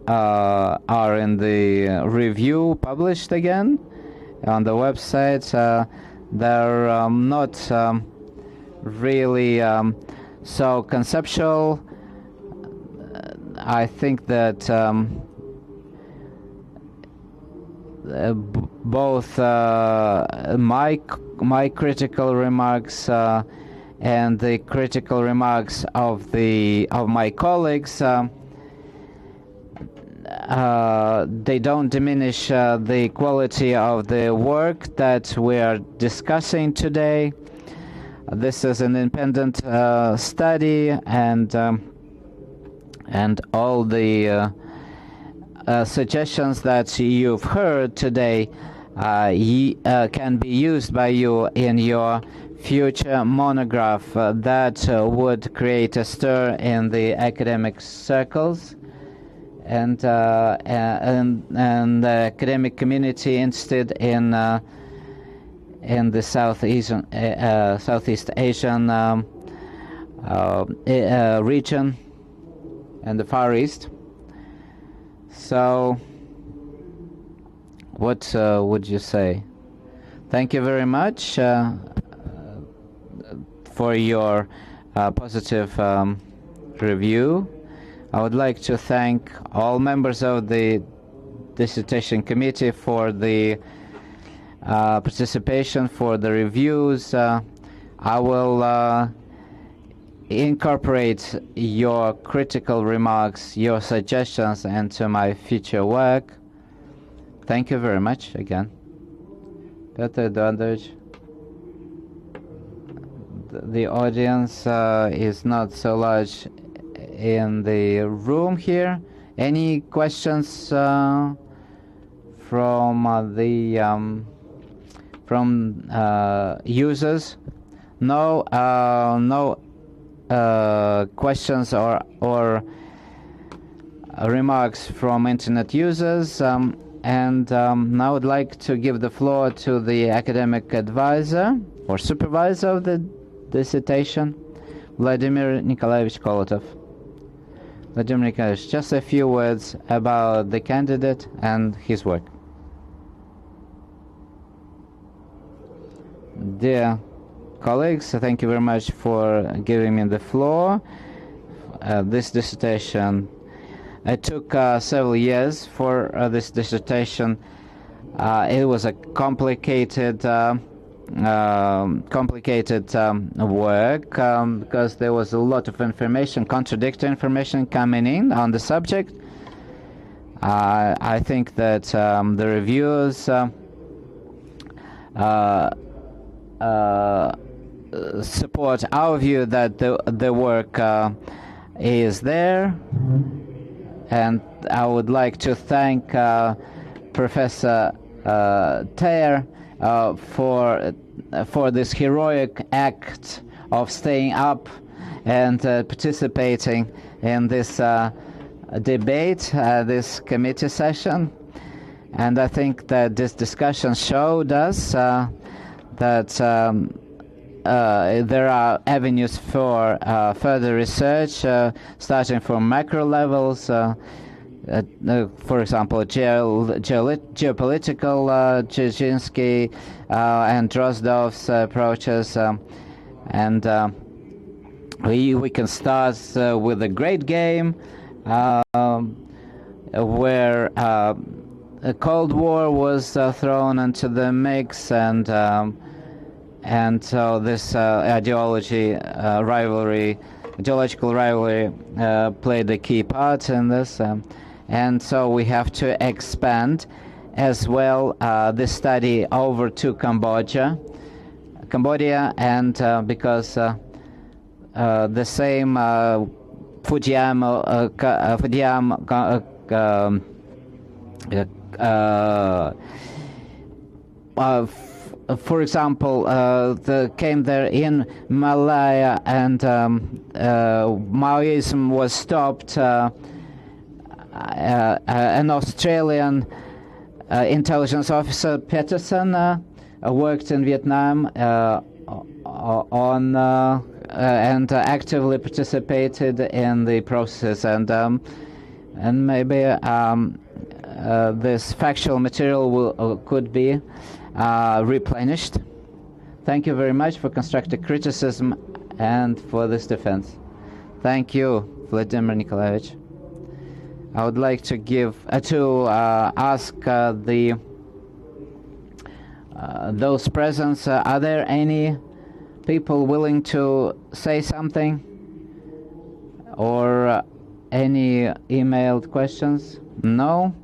in the review published again on the website. They're not really so conceptual. I think that both my critical remarks and the critical remarks of my colleagues, they don't diminish the quality of the work that we are discussing today. This is an independent study, and all the suggestions that you've heard today can be used by you in your future monograph that would create a stir in the academic circles and the academic community interested in the Southeast Asian region and the Far East. So, what would you say? Thank you very much for your positive review. I would like to thank all members of the Dissertation Committee for the participation, for the reviews. I will incorporate your critical remarks, your suggestions into my future work. Thank you very much again. Petr, Eduardovich. The audience is not so large in the room here. Any questions from users? No, no questions or remarks from internet users. And now I would like to give the floor to the academic advisor or supervisor of the dissertation, Vladimir Nikolaevich Kolotov. Vladimir Nikolaevich, just a few words about the candidate and his work. Dear colleagues, thank you very much for giving me the floor. This dissertation, it took several years for this dissertation. It was a complicated work because there was a lot of information, contradictory information coming in on the subject. I think that the reviewers support our view that the work is there, and I would like to thank Professor Petr for this heroic act of staying up and participating in this debate, this committee session. And I think that this discussion showed us that there are avenues for further research, starting from macro levels, for example, geopolitical, Dzerzhinsky and Drozdov's approaches, and we can start with the Great Game, where a Cold War was thrown into the mix, and so this ideological rivalry played a key part in this, and so we have to expand as well this study over to Cambodia, and because the same for example, came there in Malaya, and Maoism was stopped. An Australian intelligence officer, Petr, worked in Vietnam and actively participated in the process, and maybe this factual material could be replenished. Thank you very much for constructive criticism and for this defense. Thank you, Vladimir Nikolaevich. I would like to ask those present, are there any people willing to say something, or any emailed questions? No?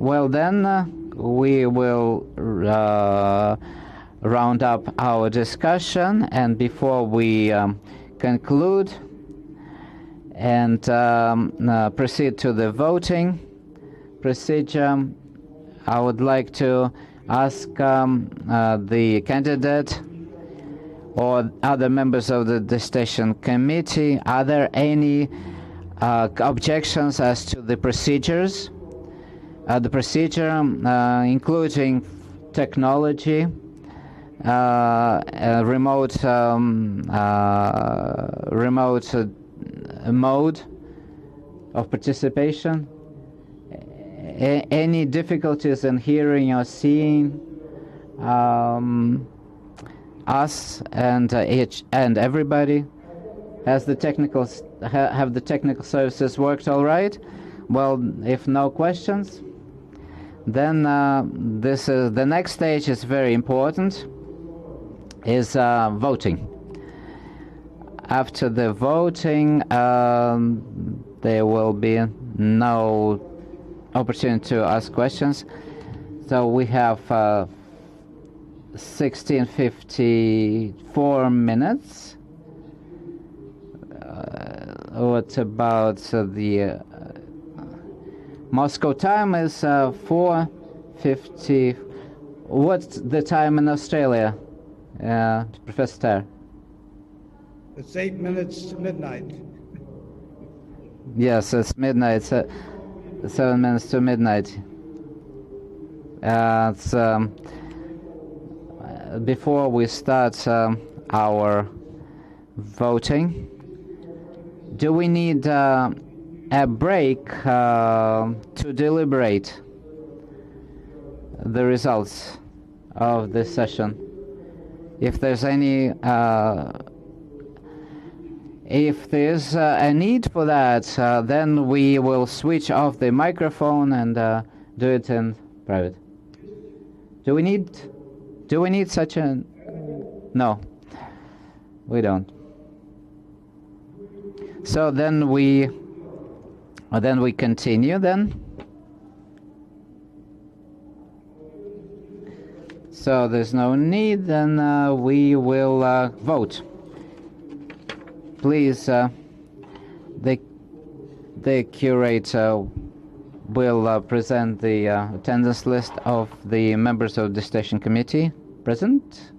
Well then, we will round up our discussion, and before we conclude and proceed to the voting procedure, I would like to ask the candidate or other members of the Dissertation Committee, are there any objections as to the procedures? The procedure, including technology, remote mode of participation, any difficulties in hearing or seeing us and everybody? Have the technical services worked all right? Well, if no questions, then the next stage is very important, is voting. After the voting, there will be no opportunity to ask questions. So we have 16:54 minutes. What about the Moscow time is 4:50. What's the time in Australia, Professor Ter? It's 8 minutes to midnight. Yes, it's midnight. 7 minutes to midnight. It's before we start our voting. Do we need a break to deliberate the results of this session? If there's any, if there's a need for that, then we will switch off the microphone and do it in private. Do we need such a? No, we don't. So then we continue then. So there's no need, then we will vote. Please, the curator will present the attendance list of the members of the Dissertation Committee present.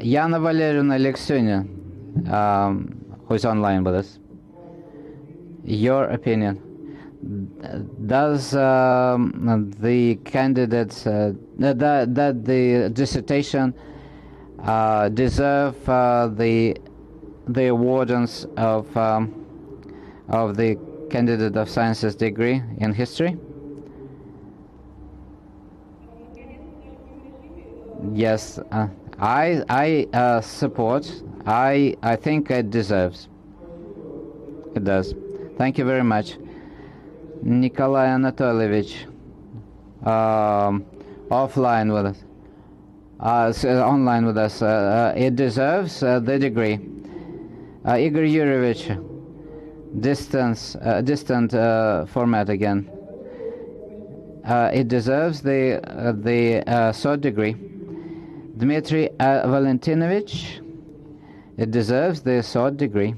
Yana Valerievna Alexeyevna, who's online with us, your opinion. Does the candidates, that the dissertation deserve the awardance of the candidate of sciences degree in history? Yes. I support. I think it deserves. It does. Thank you very much. Nikolai Anatolievich, offline with us, online with us. It deserves the degree. Igor Yurievich, distant format again. it deserves the third degree. Dmitry Valentinovich, it deserves the third degree.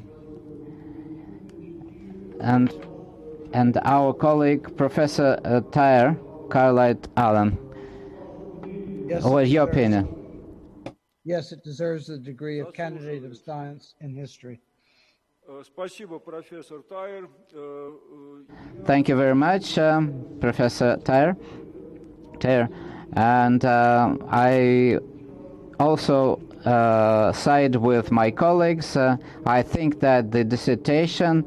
And our colleague, Professor Tyre, Carlite Allen. Yes, What is your opinion? Yes, it deserves the degree of candidate of science in history. Спасибо, профессор Тайер. Thank you very much, Professor Tyre. And I also side with my colleagues. I think that the dissertation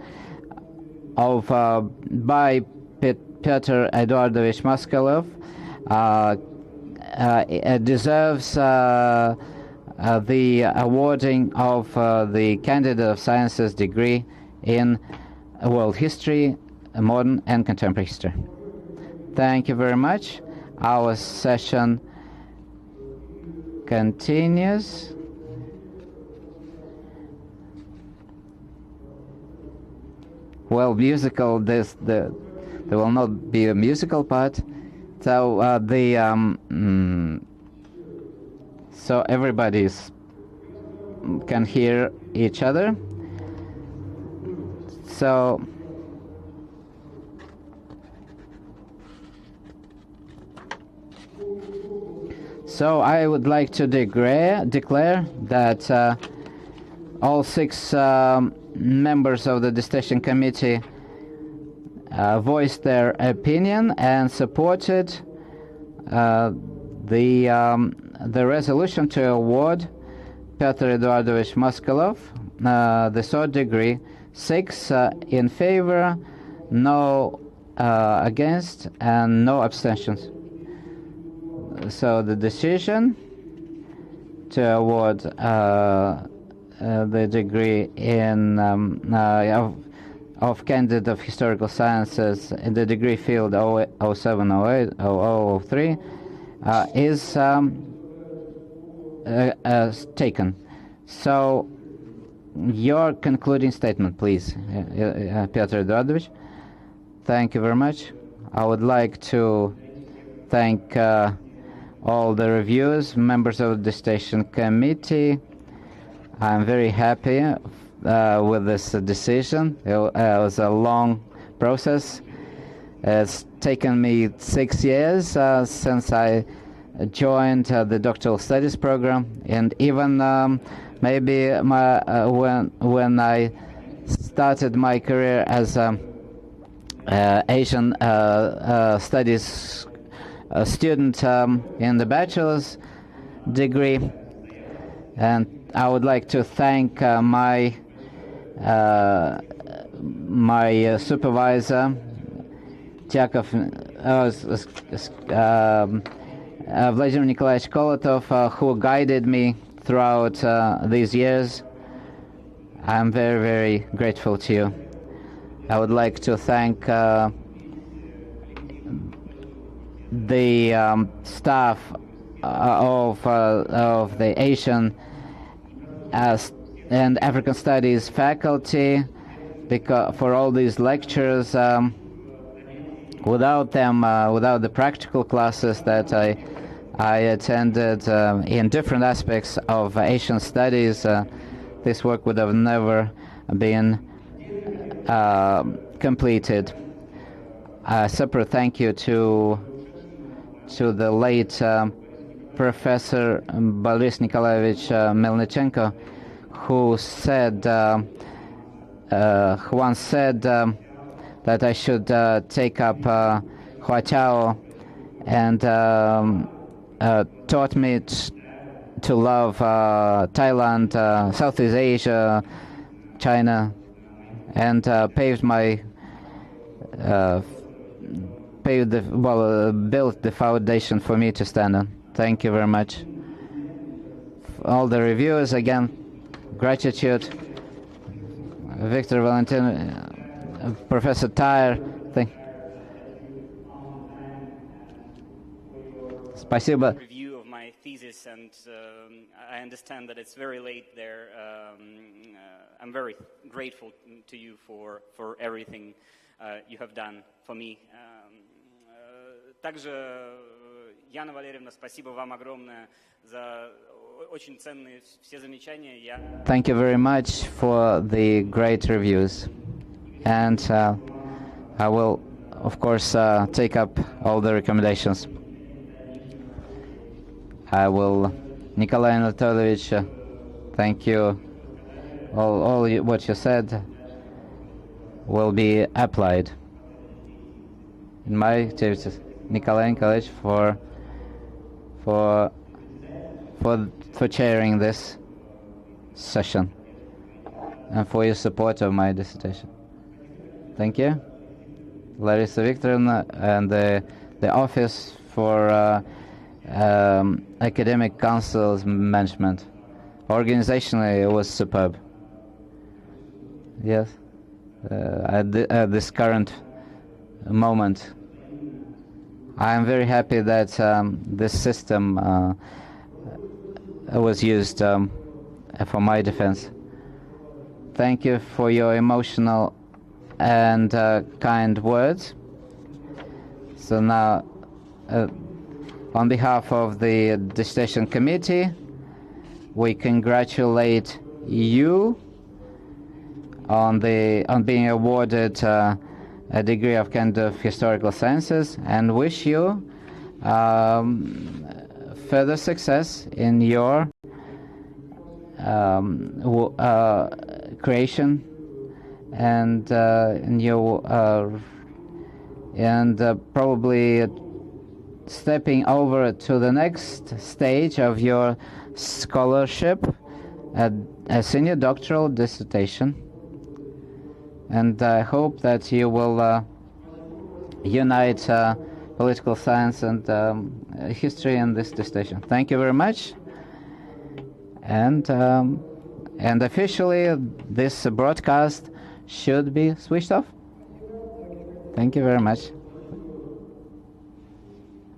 of by Petr Eduardovich Moskalev deserves the awarding of the Candidate of Sciences degree in world history, modern and contemporary history. Thank you very much. Our session continues. Well, musical. There will not be a musical part. So so everybody can hear each other. So I would like to declare that all 6 members of the Dissertation Committee voiced their opinion and supported the resolution to award Petr Eduardovich Moskalev the third degree. 6 in favor, no against, and no abstentions. So the decision to award the degree in of Candidate of Historical Sciences in the degree field 0708 0003 is taken. So your concluding statement, please, Petr Eduardovich. Thank you very much. I would like to thank all the reviewers, members of the Dissertation Committee. I'm very happy with this decision. It was a long process. It's taken me 6 years since I joined the doctoral studies program, and even maybe when I started my career as Asian studies student in the bachelor's degree. And I would like to thank my supervisor, Vladimir Nikolaevich Kolotov, who guided me throughout these years. I'm very, very grateful to you. I would like to thank the staff of the Asian and African Studies faculty for all these lectures. Without them, without the practical classes that I attended in different aspects of Asian studies, this work would have never been completed. A separate thank you to the late Professor Boris Nikolaevich Melnichenko, who once said that I should take up Huaqiao, and taught me to love Thailand, Southeast Asia, China, and built the foundation for me to stand on. Thank you very much. All the reviewers, again, gratitude. Victor Valentin, Professor Tyre, Спасибо. Review of my thesis, and I understand that it's very late there. I'm very grateful to you for everything you have done for me. Также, Яна Валерьевна, спасибо вам огромное за очень ценные все замечания. Thank you very much for the great reviews. And I will, of course, take up all the recommendations. I will, Nikolai Anatolyevich, thank you. All what you said will be applied in my activities. Nikolai Nikolaevich for chairing this session and for your support of my dissertation. Thank you. Larissa Viktorovna and the Office for Academic Council's Management. Organizationally, it was superb. Yes. At this current moment, I am very happy that this system was used for my defense. Thank you for your emotional and kind words. So now, on behalf of the Dissertation Committee, we congratulate you on being awarded a degree of kind of historical sciences and wish you further success in your creation and in your probably stepping over to the next stage of your scholarship at a senior doctoral dissertation. And I hope that you will unite political science and history in this dissertation. Thank you very much. And officially, this broadcast should be switched off. Thank you very much.